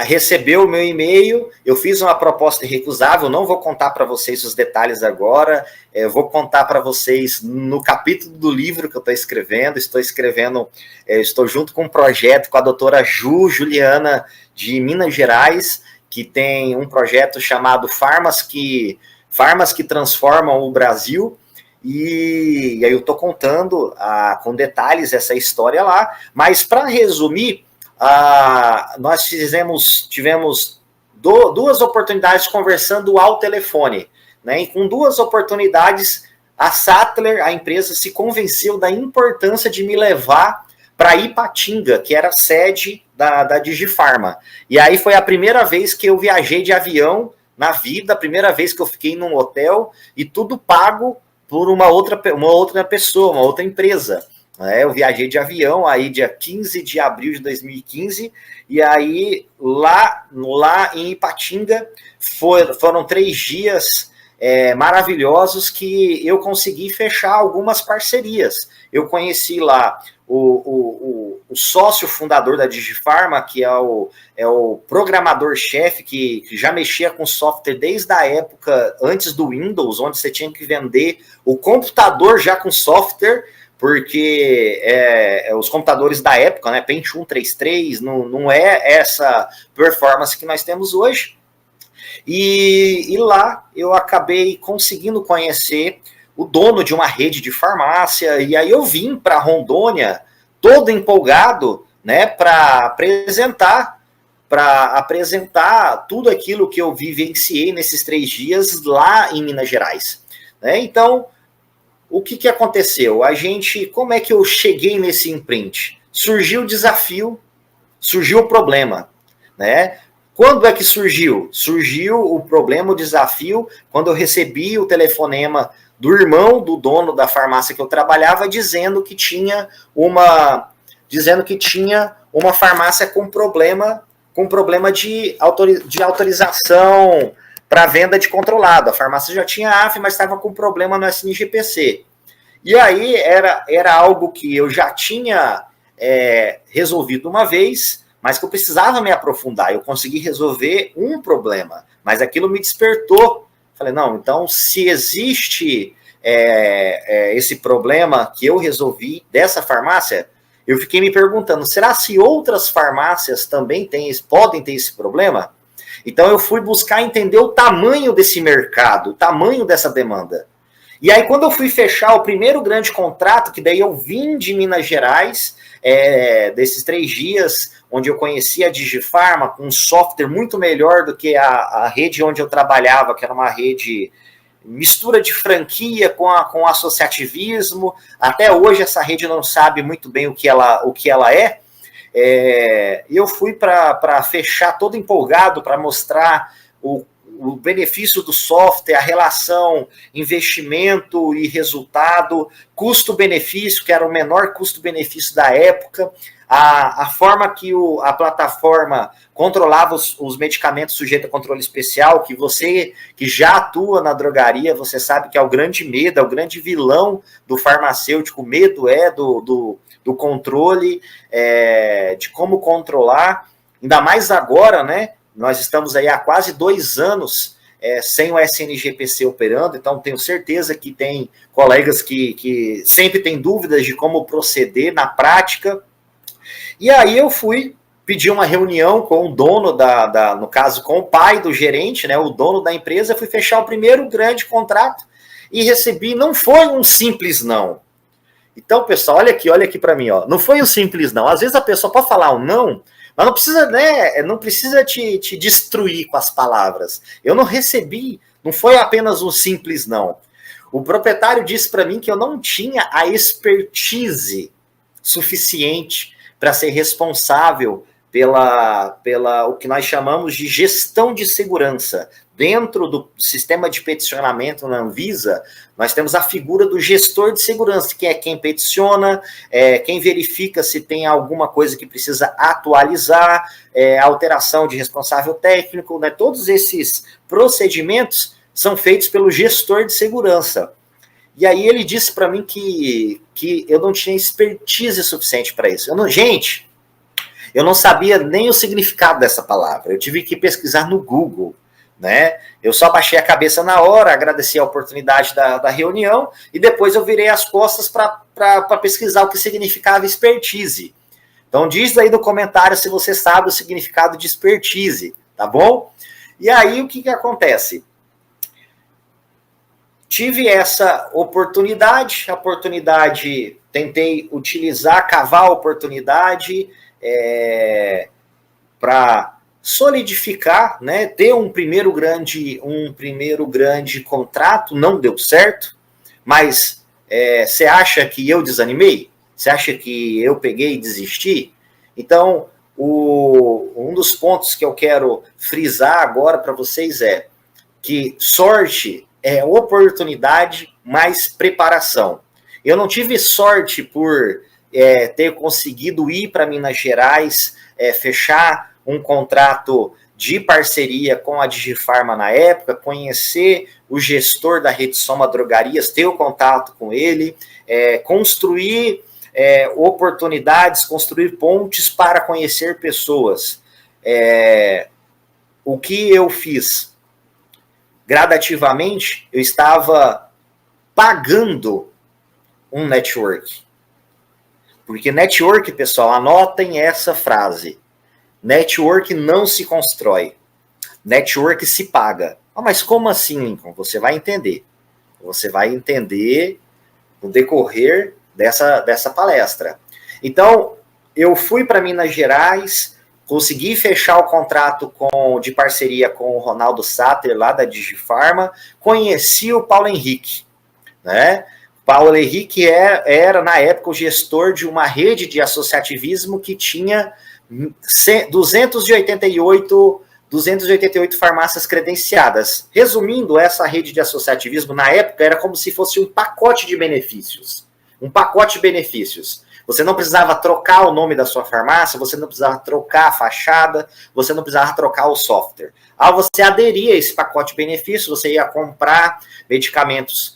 S2: recebeu o meu e-mail, eu fiz uma proposta irrecusável, não vou contar para vocês os detalhes agora, vou contar para vocês no capítulo do livro que eu estou escrevendo, estou junto com um projeto com a doutora Juliana, de Minas Gerais, que tem um projeto chamado Farmas que Transformam o Brasil, e aí eu estou contando com detalhes essa história lá, mas para resumir, nós tivemos duas oportunidades conversando ao telefone, né? E com duas oportunidades, a Sattler, a empresa, se convenceu da importância de me levar para Ipatinga, que era a sede da Digifarma. E aí foi a primeira vez que eu viajei de avião na vida, a primeira vez que eu fiquei num hotel, e tudo pago por uma outra pessoa, uma outra empresa. Eu viajei de avião aí dia 15 de abril de 2015, e aí lá em Ipatinga foram 3 dias maravilhosos que eu consegui fechar algumas parcerias. Eu conheci lá o sócio fundador da Digifarma, que é o programador-chefe, que já mexia com software desde a época antes do Windows, onde você tinha que vender o computador já com software, porque os computadores da época, né, Pentium 33, não é essa performance que nós temos hoje. E lá eu acabei conseguindo conhecer o dono de uma rede de farmácia, e aí eu vim para Rondônia todo empolgado, né, para apresentar tudo aquilo que eu vivenciei nesses 3 dias lá em Minas Gerais, né? Então, o que aconteceu? Como é que eu cheguei nesse imprint? Surgiu o desafio, surgiu o problema, né? Quando é que surgiu? Surgiu o problema, o desafio, quando eu recebi o telefonema do irmão do dono da farmácia que eu trabalhava, dizendo que tinha uma farmácia com problema de autorização para venda de controlado. A farmácia já tinha AF, mas estava com problema no SNGPC. E aí era algo que eu já tinha resolvido uma vez, mas que eu precisava me aprofundar. Eu consegui resolver um problema, mas aquilo me despertou. Falei, não, então se existe esse problema que eu resolvi dessa farmácia, eu fiquei me perguntando, será se outras farmácias também podem ter esse problema? Então eu fui buscar entender o tamanho desse mercado, o tamanho dessa demanda. E aí, quando eu fui fechar o primeiro grande contrato, que daí eu vim de Minas Gerais, desses 3 dias, onde eu conheci a Digifarma, com um software muito melhor do que a rede onde eu trabalhava, que era uma rede mistura de franquia com associativismo. Até hoje essa rede não sabe muito bem o que ela é. Eu fui para fechar todo empolgado, para mostrar o benefício do software, a relação investimento e resultado, custo-benefício, que era o menor custo-benefício da época, a forma que a plataforma controlava os medicamentos sujeitos a controle especial, que você que já atua na drogaria, você sabe que é o grande medo, é o grande vilão do farmacêutico, o medo do controle, de como controlar, ainda mais agora, né? Nós estamos aí há quase 2 anos sem o SNGPC operando, então tenho certeza que tem colegas que sempre têm dúvidas de como proceder na prática. E aí eu fui pedir uma reunião com o dono no caso, com o pai do gerente, né, o dono da empresa, fui fechar o primeiro grande contrato e recebi, não foi um simples não. Então, pessoal, olha aqui para mim, ó, não foi um simples não. Às vezes a pessoa pode falar um não, mas não precisa, né? Não precisa te destruir com as palavras. Eu não recebi, não foi apenas um simples não. O proprietário disse para mim que eu não tinha a expertise suficiente para ser responsável pela o que nós chamamos de gestão de segurança. Dentro do sistema de peticionamento na Anvisa, nós temos a figura do gestor de segurança, que é quem peticiona, quem verifica se tem alguma coisa que precisa atualizar, alteração de responsável técnico, né? Todos esses procedimentos são feitos pelo gestor de segurança. E aí ele disse para mim que eu não tinha expertise suficiente para isso. Gente, eu não sabia nem o significado dessa palavra. Eu tive que pesquisar no Google, né? Eu só baixei a cabeça na hora, agradeci a oportunidade da reunião e depois eu virei as costas para pesquisar o que significava expertise. Então diz aí no comentário se você sabe o significado de expertise, tá bom? E aí o que acontece? Tive essa oportunidade, tentei utilizar, cavar a oportunidade para solidificar, né, ter um primeiro grande contrato, não deu certo, mas você acha que eu desanimei? Você acha que eu peguei e desisti? Então, um dos pontos que eu quero frisar agora para vocês é que sorte é oportunidade mais preparação. Eu não tive sorte por ter conseguido ir para Minas Gerais, fechar um contrato de parceria com a Digifarma na época, conhecer o gestor da Rede Soma Drogarias, ter o contato com ele, construir oportunidades, construir pontes para conhecer pessoas. O que eu fiz? Gradativamente, eu estava pagando um network. Porque network, pessoal, anotem essa frase. Network não se constrói. Network se paga. Mas como assim, Lincoln? Você vai entender. Você vai entender no decorrer dessa palestra. Então, eu fui para Minas Gerais, consegui fechar o contrato de parceria com o Ronaldo Satter, lá da Digifarma, conheci o Paulo Henrique, né? Paulo Henrique era, na época, o gestor de uma rede de associativismo que tinha 288 farmácias credenciadas. Resumindo, essa rede de associativismo, na época, era como se fosse um pacote de benefícios. Um pacote de benefícios. Você não precisava trocar o nome da sua farmácia, você não precisava trocar a fachada, você não precisava trocar o software. Ao você aderir a esse pacote de benefícios, você ia comprar medicamentos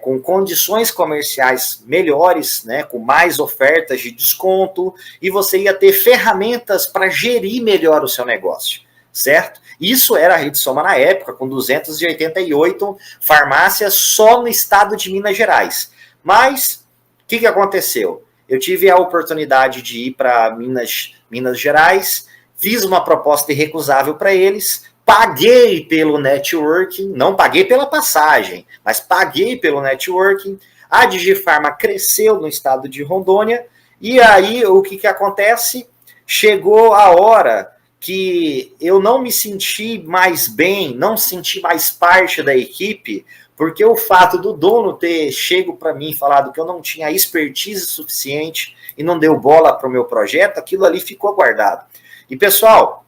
S2: com condições comerciais melhores, né, com mais ofertas de desconto, e você ia ter ferramentas para gerir melhor o seu negócio, certo? Isso era a Rede Soma na época, com 288 farmácias só no estado de Minas Gerais. Mas, o que aconteceu? Eu tive a oportunidade de ir para Minas Gerais, fiz uma proposta irrecusável para eles, paguei pelo networking, não paguei pela passagem, mas paguei pelo networking. A Digifarma cresceu no estado de Rondônia, e aí o que acontece? Chegou a hora que eu não me senti mais bem, não senti mais parte da equipe, porque o fato do dono ter chego para mim e falado que eu não tinha expertise suficiente e não deu bola para o meu projeto, aquilo ali ficou guardado. E pessoal,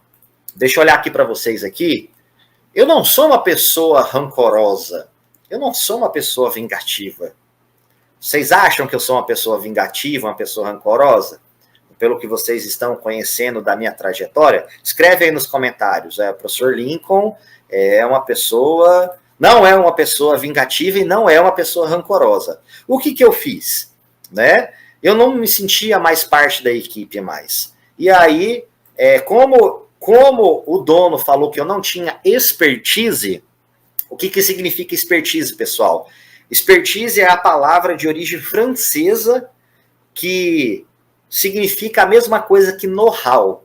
S2: deixa eu olhar aqui para vocês aqui. Eu não sou uma pessoa rancorosa. Eu não sou uma pessoa vingativa. Vocês acham que eu sou uma pessoa vingativa, uma pessoa rancorosa? Pelo que vocês estão conhecendo da minha trajetória, escreve aí nos comentários. O professor Lincoln é uma pessoa, não é uma pessoa vingativa e não é uma pessoa rancorosa. O que eu fiz? Né? Eu não me sentia mais parte da equipe mais. E aí, como o dono falou que eu não tinha expertise, o que significa expertise, pessoal? Expertise é a palavra de origem francesa que significa a mesma coisa que know-how.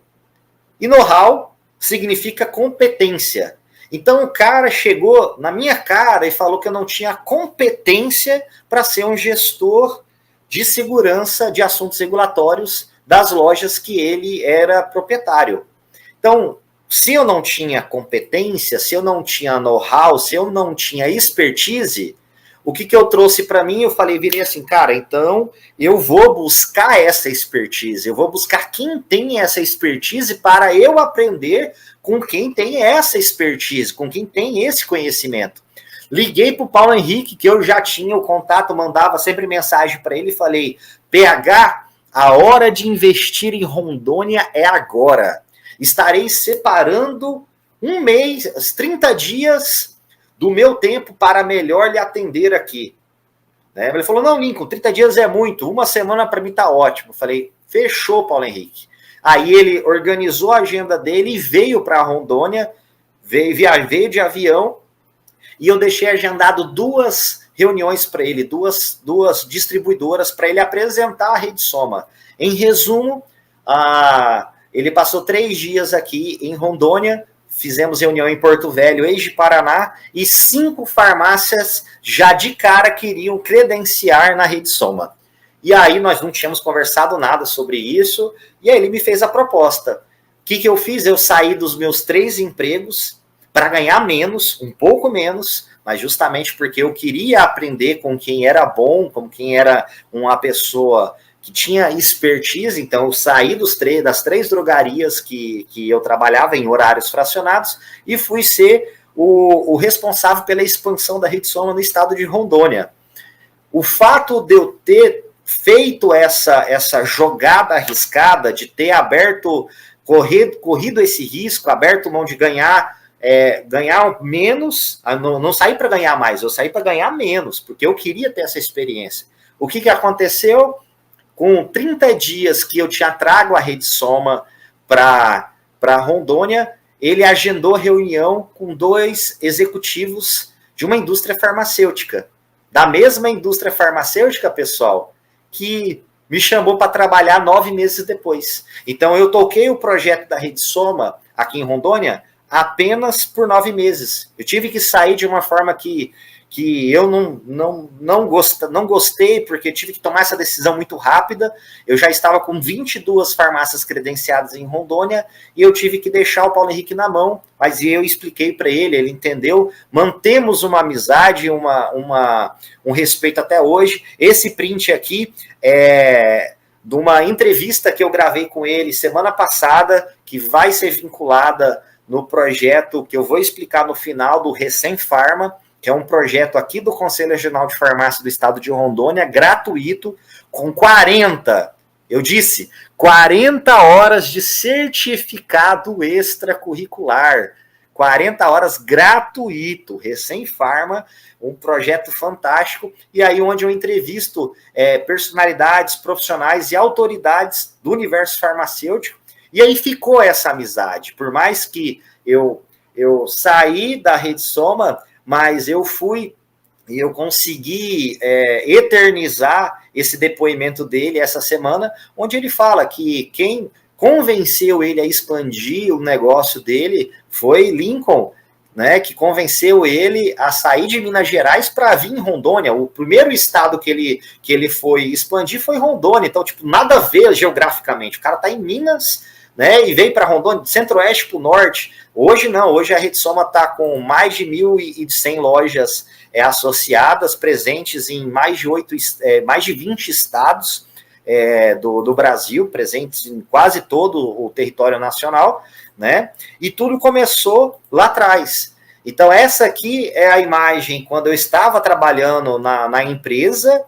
S2: E know-how significa competência. Então o cara chegou na minha cara e falou que eu não tinha competência para ser um gestor de segurança de assuntos regulatórios das lojas que ele era proprietário. Então, se eu não tinha competência, se eu não tinha know-how, se eu não tinha expertise, o que eu trouxe para mim? Eu virei assim, cara, então eu vou buscar essa expertise, eu vou buscar quem tem essa expertise para eu aprender com quem tem essa expertise, com quem tem esse conhecimento. Liguei para o Paulo Henrique, que eu já tinha o contato, mandava sempre mensagem para ele e falei, PH, a hora de investir em Rondônia é agora. Estarei separando um mês, 30 dias do meu tempo para melhor lhe atender aqui. Né? Ele falou, não, Lincoln, 30 dias é muito, uma semana para mim tá ótimo. Falei, fechou, Paulo Henrique. Aí ele organizou a agenda dele e veio para Rondônia, veio de avião, e eu deixei agendado 2 reuniões para ele, duas distribuidoras para ele apresentar a Rede Soma. Em resumo, ele passou 3 dias aqui em Rondônia, fizemos reunião em Porto Velho, ex de Paraná, e 5 farmácias já de cara queriam credenciar na Rede Soma. E aí nós não tínhamos conversado nada sobre isso, e aí ele me fez a proposta. O que eu fiz? Eu saí dos meus 3 empregos para ganhar menos, um pouco menos, mas justamente porque eu queria aprender com quem era bom, com quem era uma pessoa que tinha expertise. Então eu saí das 3 drogarias que eu trabalhava em horários fracionados e fui ser o responsável pela expansão da Rede Soma no estado de Rondônia. O fato de eu ter feito essa jogada arriscada, de ter corrido esse risco, aberto mão de ganhar menos, não saí para ganhar mais, eu saí para ganhar menos, porque eu queria ter essa experiência. O que aconteceu? Com 30 dias que eu tinha trago a Rede Soma para Rondônia, ele agendou reunião com 2 executivos de uma indústria farmacêutica. Da mesma indústria farmacêutica, pessoal, que me chamou para trabalhar 9 meses depois. Então, eu toquei o projeto da Rede Soma aqui em Rondônia apenas por 9 meses. Eu tive que sair de uma forma que eu não gostei, porque tive que tomar essa decisão muito rápida. Eu já estava com 22 farmácias credenciadas em Rondônia e eu tive que deixar o Paulo Henrique na mão, mas eu expliquei para ele, ele entendeu, mantemos uma amizade, um respeito até hoje. Esse print aqui é de uma entrevista que eu gravei com ele semana passada, que vai ser vinculada no projeto que eu vou explicar no final do Recém Farma, que é um projeto aqui do Conselho Regional de Farmácia do Estado de Rondônia, gratuito, com 40 horas de certificado extracurricular. 40 horas gratuito, Recém-Farma, um projeto fantástico, e aí onde eu entrevisto personalidades, profissionais e autoridades do universo farmacêutico, e aí ficou essa amizade. Por mais que eu saí da Rede Soma, mas eu consegui eternizar esse depoimento dele essa semana, onde ele fala que quem convenceu ele a expandir o negócio dele foi Lincoln, né, que convenceu ele a sair de Minas Gerais para vir em Rondônia. O primeiro estado que ele foi expandir foi Rondônia, então, tipo, nada a ver geograficamente. O cara tá em Minas, né, e veio para Rondônia, de centro-oeste para o norte. Hoje não, hoje a RedSoma está com mais de 1.100 lojas associadas, presentes em mais de 20 estados do Brasil, presentes em quase todo o território nacional, né? E tudo começou lá atrás. Então, essa aqui é a imagem quando eu estava trabalhando na empresa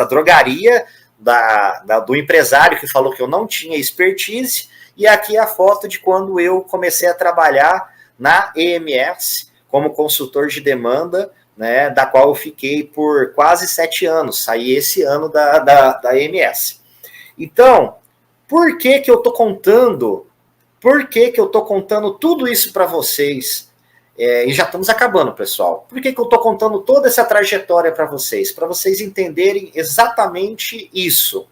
S2: drogaria, do empresário que falou que eu não tinha expertise, e aqui é a foto de quando eu comecei a trabalhar na EMS como consultor de demanda, né, da qual eu fiquei por quase 7 anos, saí esse ano da EMS. Então, por que eu estou contando tudo isso para vocês? E já estamos acabando, pessoal. Por que eu estou contando toda essa trajetória para vocês? Para vocês entenderem exatamente isso.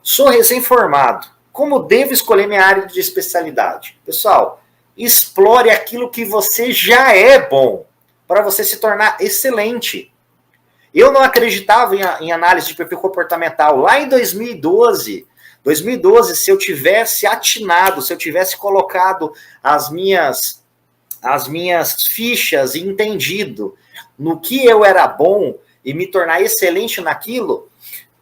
S2: Sou recém-formado. Como devo escolher minha área de especialidade? Pessoal, explore aquilo que você já é bom, para você se tornar excelente. Eu não acreditava em análise de perfil comportamental. Lá em 2012, se eu tivesse atinado, se eu tivesse colocado as minhas fichas e entendido no que eu era bom e me tornar excelente naquilo,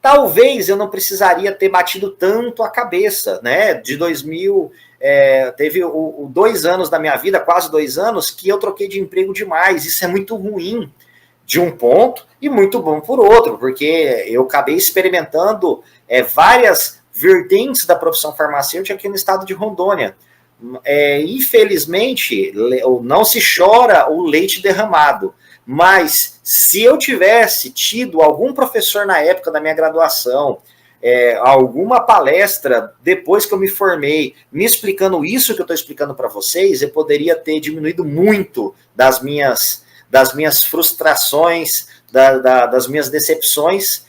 S2: talvez eu não precisaria ter batido tanto a cabeça, né? De 2000, teve 2 anos da minha vida, quase 2 anos, que eu troquei de emprego demais. Isso é muito ruim de um ponto e muito bom por outro, porque eu acabei experimentando várias vertentes da profissão farmacêutica aqui no estado de Rondônia. Infelizmente, não se chora o leite derramado, mas se eu tivesse tido algum professor na época da minha graduação, alguma palestra depois que eu me formei, me explicando isso que eu estou explicando para vocês, eu poderia ter diminuído muito das minhas frustrações, das minhas decepções,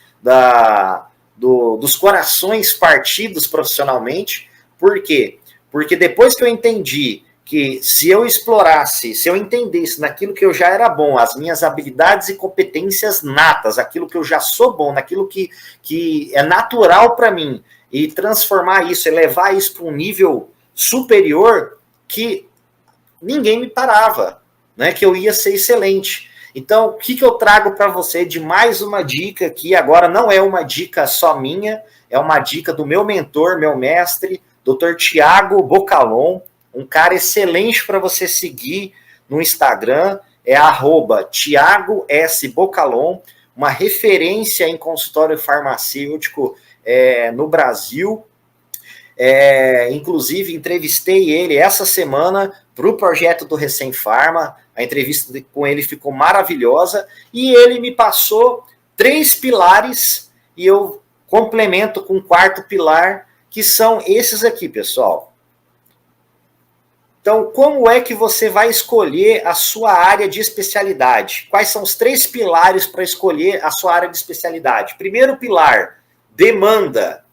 S2: dos corações partidos profissionalmente. Por quê? Porque depois que eu entendi que se eu explorasse, se eu entendesse naquilo que eu já era bom, as minhas habilidades e competências natas, aquilo que eu já sou bom, naquilo que é natural para mim, e transformar isso, elevar isso para um nível superior, que ninguém me parava, né, que eu ia ser excelente. Então, o que eu trago para você de mais uma dica aqui, agora não é uma dica só minha, é uma dica do meu mentor, meu mestre, Dr. Tiago Bocalon, um cara excelente para você seguir no Instagram, é @Tiago S. Bocalon, uma referência em consultório farmacêutico no Brasil. Inclusive, entrevistei ele essa semana para o projeto do Recém Farma. A entrevista com ele ficou maravilhosa e ele me passou 3 pilares e eu complemento com o 4º pilar, que são esses aqui, pessoal. Então, como é que você vai escolher a sua área de especialidade? Quais são os 3 pilares para escolher a sua área de especialidade? Primeiro pilar, demanda.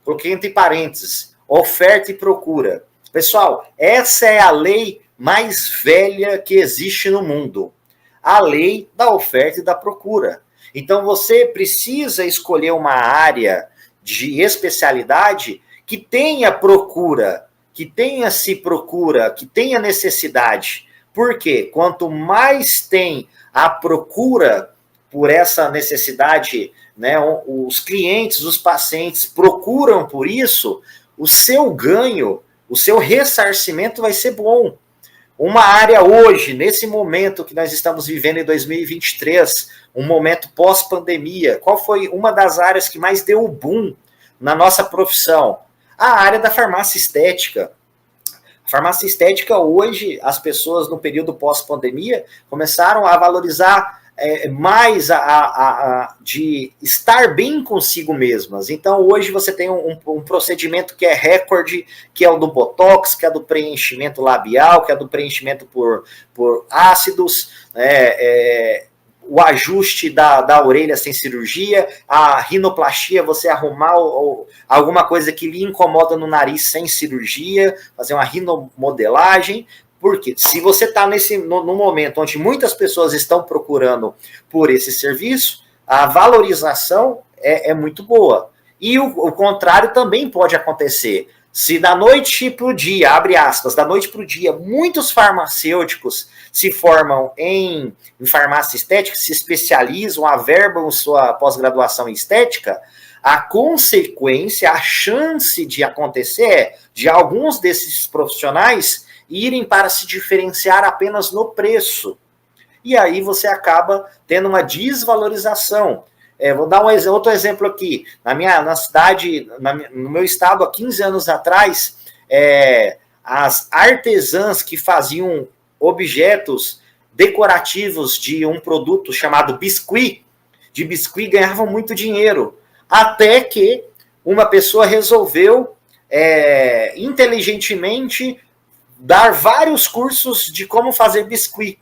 S2: Coloquei entre parênteses, oferta e procura. Pessoal, essa é a lei mais velha que existe no mundo. A lei da oferta e da procura. Então, você precisa escolher uma área de especialidade que tenha procura, que tenha necessidade. Por quê? Quanto mais tem a procura por essa necessidade, né, os clientes, os pacientes procuram por isso, o seu ganho, o seu ressarcimento vai ser bom. Uma área hoje, nesse momento que nós estamos vivendo em 2023, um momento pós-pandemia, qual foi uma das áreas que mais deu o boom na nossa profissão? A área da farmácia estética. A farmácia estética hoje, as pessoas no período pós-pandemia começaram a valorizar mais de estar bem consigo mesmas. Então, hoje você tem um procedimento que é recorde, que é o do Botox, que é do preenchimento labial, que é do preenchimento por ácidos. o ajuste da orelha sem cirurgia, a rinoplastia, você arrumar alguma coisa que lhe incomoda no nariz sem cirurgia, fazer uma rinomodelagem. Porque se você está no momento onde muitas pessoas estão procurando por esse serviço, a valorização é muito boa. E o contrário também pode acontecer. Se da noite para o dia, abre aspas, da noite para o dia, muitos farmacêuticos se formam em farmácia estética, se especializam, averbam sua pós-graduação em estética, a consequência, a chance de acontecer é de alguns desses profissionais irem para se diferenciar apenas no preço. E aí você acaba tendo uma desvalorização. Vou dar outro exemplo aqui. Na cidade, no meu estado, há 15 anos atrás, as artesãs que faziam objetos decorativos de um produto chamado biscuit, ganhavam muito dinheiro. Até que uma pessoa resolveu, inteligentemente, dar vários cursos de como fazer biscuit.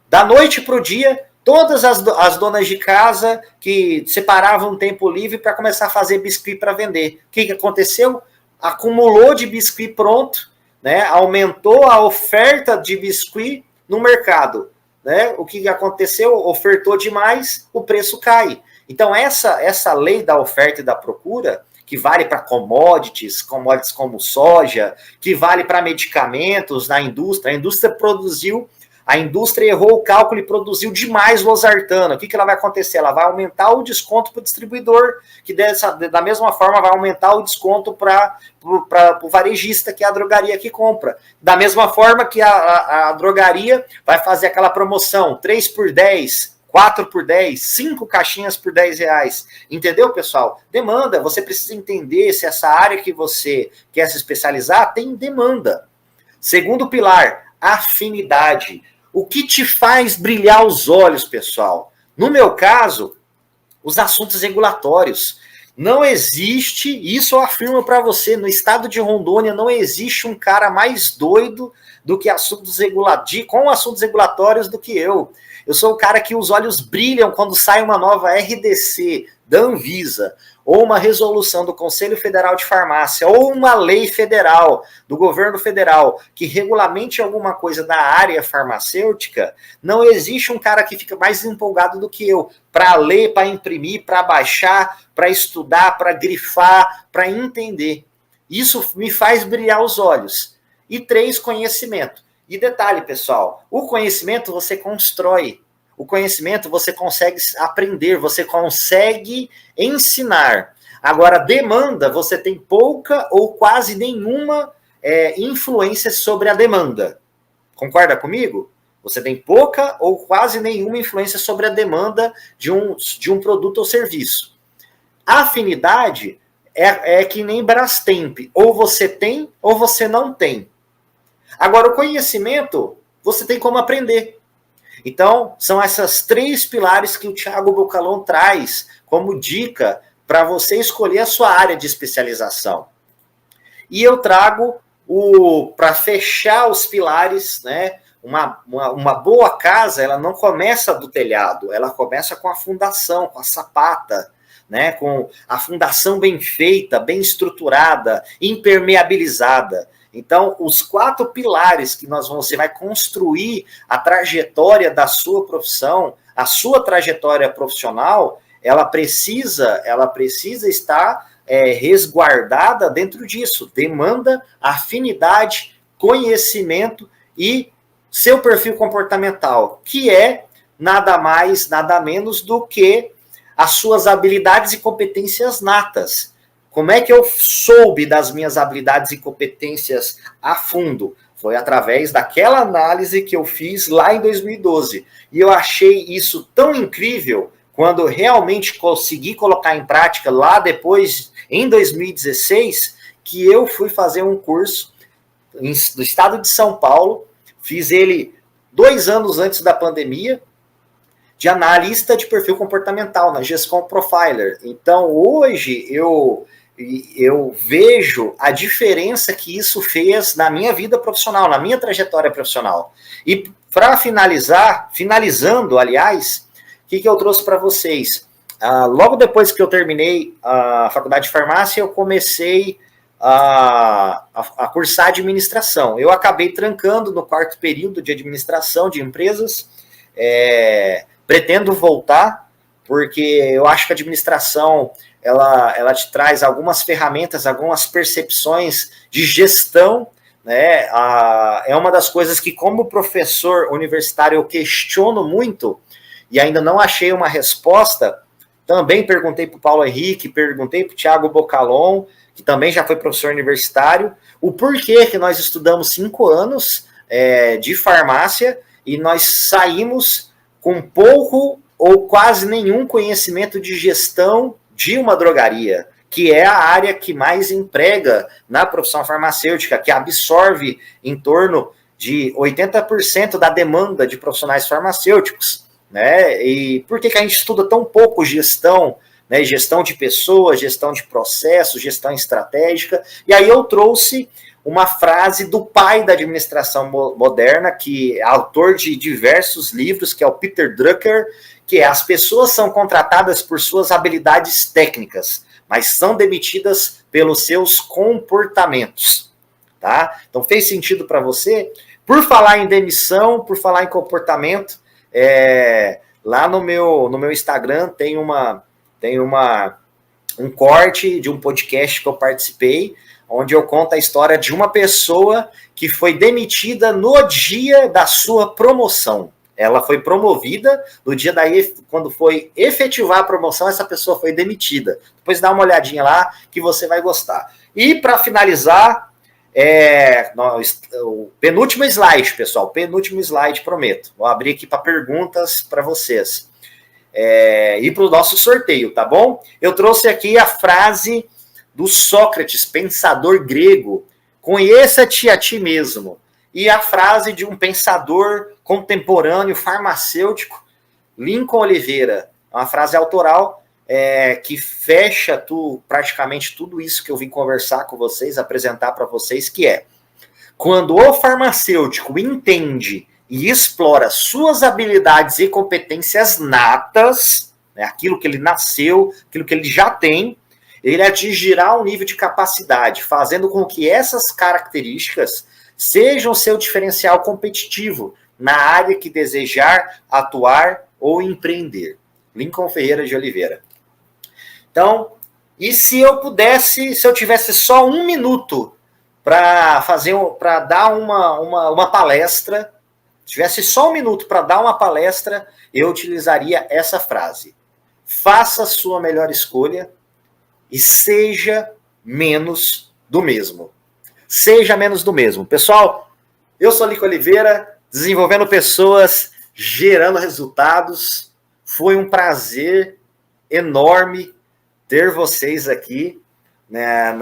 S2: Da noite para o dia, todas as donas de casa que separavam um tempo livre para começar a fazer biscuit para vender. O que aconteceu? Acumulou de biscuit pronto, né? Aumentou a oferta de biscuit no mercado. Né? O que aconteceu? Ofertou demais, o preço cai. Então, essa lei da oferta e da procura, que vale para commodities como soja, que vale para medicamentos na indústria. A indústria errou o cálculo e produziu demais losartano. O que ela vai acontecer? Ela vai aumentar o desconto para o distribuidor, que da mesma forma vai aumentar o desconto para o varejista, que é a drogaria que compra. Da mesma forma que a drogaria vai fazer aquela promoção, 3 por 10, 4 por 10, 5 caixinhas por R$10. Entendeu, pessoal? Demanda. Você precisa entender se essa área que você quer se especializar tem demanda. Segundo pilar, afinidade. O que te faz brilhar os olhos, pessoal? No meu caso, os assuntos regulatórios. Não existe, isso eu afirmo para você, no estado de Rondônia não existe um cara mais doido do que com assuntos regulatórios do que eu. Eu sou o cara que os olhos brilham quando sai uma nova RDC da Anvisa, ou uma resolução do Conselho Federal de Farmácia, ou uma lei federal, do governo federal, que regulamente alguma coisa da área farmacêutica. Não existe um cara que fica mais empolgado do que eu, para ler, para imprimir, para baixar, para estudar, para grifar, para entender. Isso me faz brilhar os olhos. E 3, conhecimento. E detalhe, pessoal, o conhecimento você constrói. O conhecimento você consegue aprender, você consegue ensinar. Agora, demanda, você tem pouca ou quase nenhuma influência sobre a demanda. Concorda comigo? Você tem pouca ou quase nenhuma influência sobre a demanda de um produto ou serviço. A afinidade é que nem Brastemp. Ou você tem ou você não tem. Agora, o conhecimento, você tem como aprender. Então, são essas 3 pilares que o Thiago Bocalon traz como dica para você escolher a sua área de especialização. E eu trago, para fechar os pilares, né, uma boa casa, ela não começa do telhado, ela começa com a fundação, com a sapata, né, com a fundação bem feita, bem estruturada, impermeabilizada. Então, os 4 pilares que você vai construir a trajetória da sua profissão, a sua trajetória profissional, ela precisa estar resguardada dentro disso. Demanda, afinidade, conhecimento e seu perfil comportamental, que é nada mais, nada menos do que as suas habilidades e competências natas. Como é que eu soube das minhas habilidades e competências a fundo? Foi através daquela análise que eu fiz lá em 2012. E eu achei isso tão incrível quando eu realmente consegui colocar em prática lá depois, em 2016, que eu fui fazer um curso no estado de São Paulo. Fiz ele 2 anos antes da pandemia, de analista de perfil comportamental, na GESCOM Profiler. Então, hoje, eu vejo a diferença que isso fez na minha vida profissional, na minha trajetória profissional. E Para finalizando, aliás, o que eu trouxe para vocês? Logo depois que eu terminei a faculdade de farmácia, eu comecei a cursar administração. Eu acabei trancando no quarto período de administração de empresas. Pretendo voltar, porque eu acho que a administração ela te traz algumas ferramentas, algumas percepções de gestão, né? É uma das coisas que, como professor universitário, eu questiono muito e ainda não achei uma resposta. Também perguntei para o Paulo Henrique, perguntei para o Thiago Bocalon, que também já foi professor universitário, o porquê que nós estudamos 5 anos de farmácia e nós saímos com pouco ou quase nenhum conhecimento de gestão de uma drogaria, que é a área que mais emprega na profissão farmacêutica, que absorve em torno de 80% da demanda de profissionais farmacêuticos. Né? E por que a gente estuda tão pouco gestão, né? Gestão de pessoas, gestão de processos, gestão estratégica? E aí eu trouxe uma frase do pai da administração moderna, que é autor de diversos livros, que é o Peter Drucker, que é: as pessoas são contratadas por suas habilidades técnicas, mas são demitidas pelos seus comportamentos. Tá? Então fez sentido para você? Por falar em demissão, por falar em comportamento, lá no meu Instagram tem um corte de um podcast que eu participei, onde eu conto a história de uma pessoa que foi demitida no dia da sua promoção. Ela foi promovida, no dia daí, quando foi efetivar a promoção, essa pessoa foi demitida. Depois dá uma olhadinha lá que você vai gostar. E para finalizar, o penúltimo slide, pessoal, penúltimo slide, prometo. Vou abrir aqui para perguntas para vocês. E para o nosso sorteio, tá bom? Eu trouxe aqui a frase do Sócrates, pensador grego: conheça-te a ti mesmo. E a frase de um pensador contemporâneo farmacêutico, Lincoln Oliveira, uma frase autoral que fecha praticamente tudo isso que eu vim conversar com vocês, apresentar para vocês, que é: quando o farmacêutico entende e explora suas habilidades e competências natas, né, aquilo que ele nasceu, aquilo que ele já tem, ele atingirá um nível de capacidade, fazendo com que essas características sejam seu diferencial competitivo na área que desejar atuar ou empreender. Lincoln Ferreira de Oliveira. Então, e se eu tivesse só 1 minuto para dar uma palestra, tivesse só 1 minuto para dar uma palestra, eu utilizaria essa frase: faça a sua melhor escolha e seja menos do mesmo. Seja menos do mesmo. Pessoal, eu sou Lincoln Oliveira, desenvolvendo pessoas, gerando resultados. Foi um prazer enorme ter vocês aqui, né,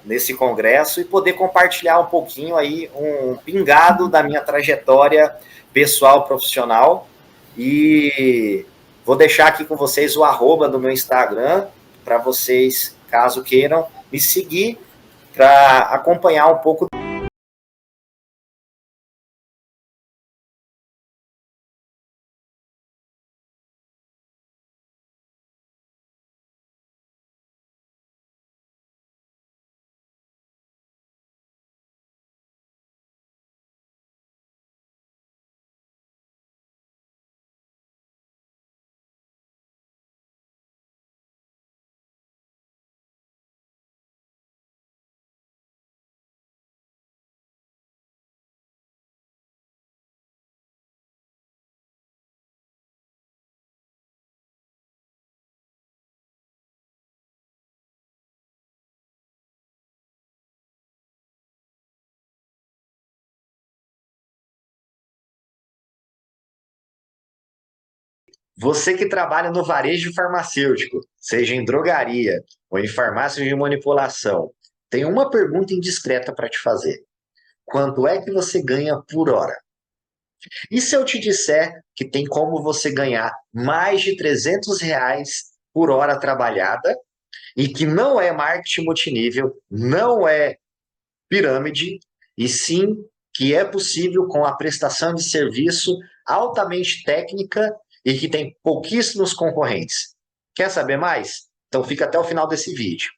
S2: nesse congresso e poder compartilhar um pouquinho aí, um pingado da minha trajetória pessoal, profissional. E vou deixar aqui com vocês o @ do meu Instagram, para vocês, caso queiram, me seguir para acompanhar um pouco. Você que trabalha no varejo farmacêutico, seja em drogaria ou em farmácia de manipulação, tem uma pergunta indiscreta para te fazer: quanto é que você ganha por hora? E se eu te disser que tem como você ganhar mais de R$ 300 por hora trabalhada e que não é marketing multinível, não é pirâmide, e sim
S3: que é possível com a prestação de serviço altamente técnica e que tem pouquíssimos concorrentes. Quer saber mais? Então fica até o final desse vídeo.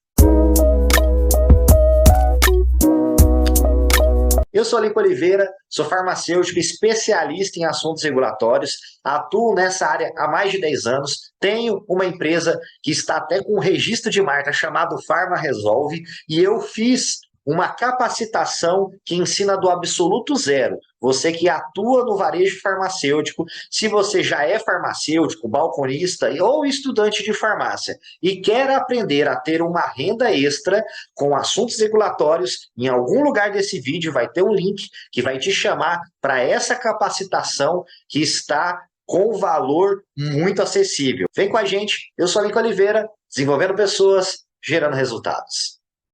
S3: Eu sou Lincoln Oliveira, sou farmacêutico especialista em assuntos regulatórios, atuo nessa área há mais de 10 anos, tenho uma empresa que está até com um registro de marca chamado Farma Resolve, e eu fiz uma capacitação que ensina do absoluto zero. Você que atua no varejo farmacêutico, se você já é farmacêutico, balconista ou estudante de farmácia e quer aprender a ter uma renda extra com assuntos regulatórios, em algum lugar desse vídeo vai ter um link que vai te chamar para essa capacitação que está com valor muito acessível. Vem com a gente, eu sou Lincoln Oliveira, desenvolvendo pessoas, gerando resultados.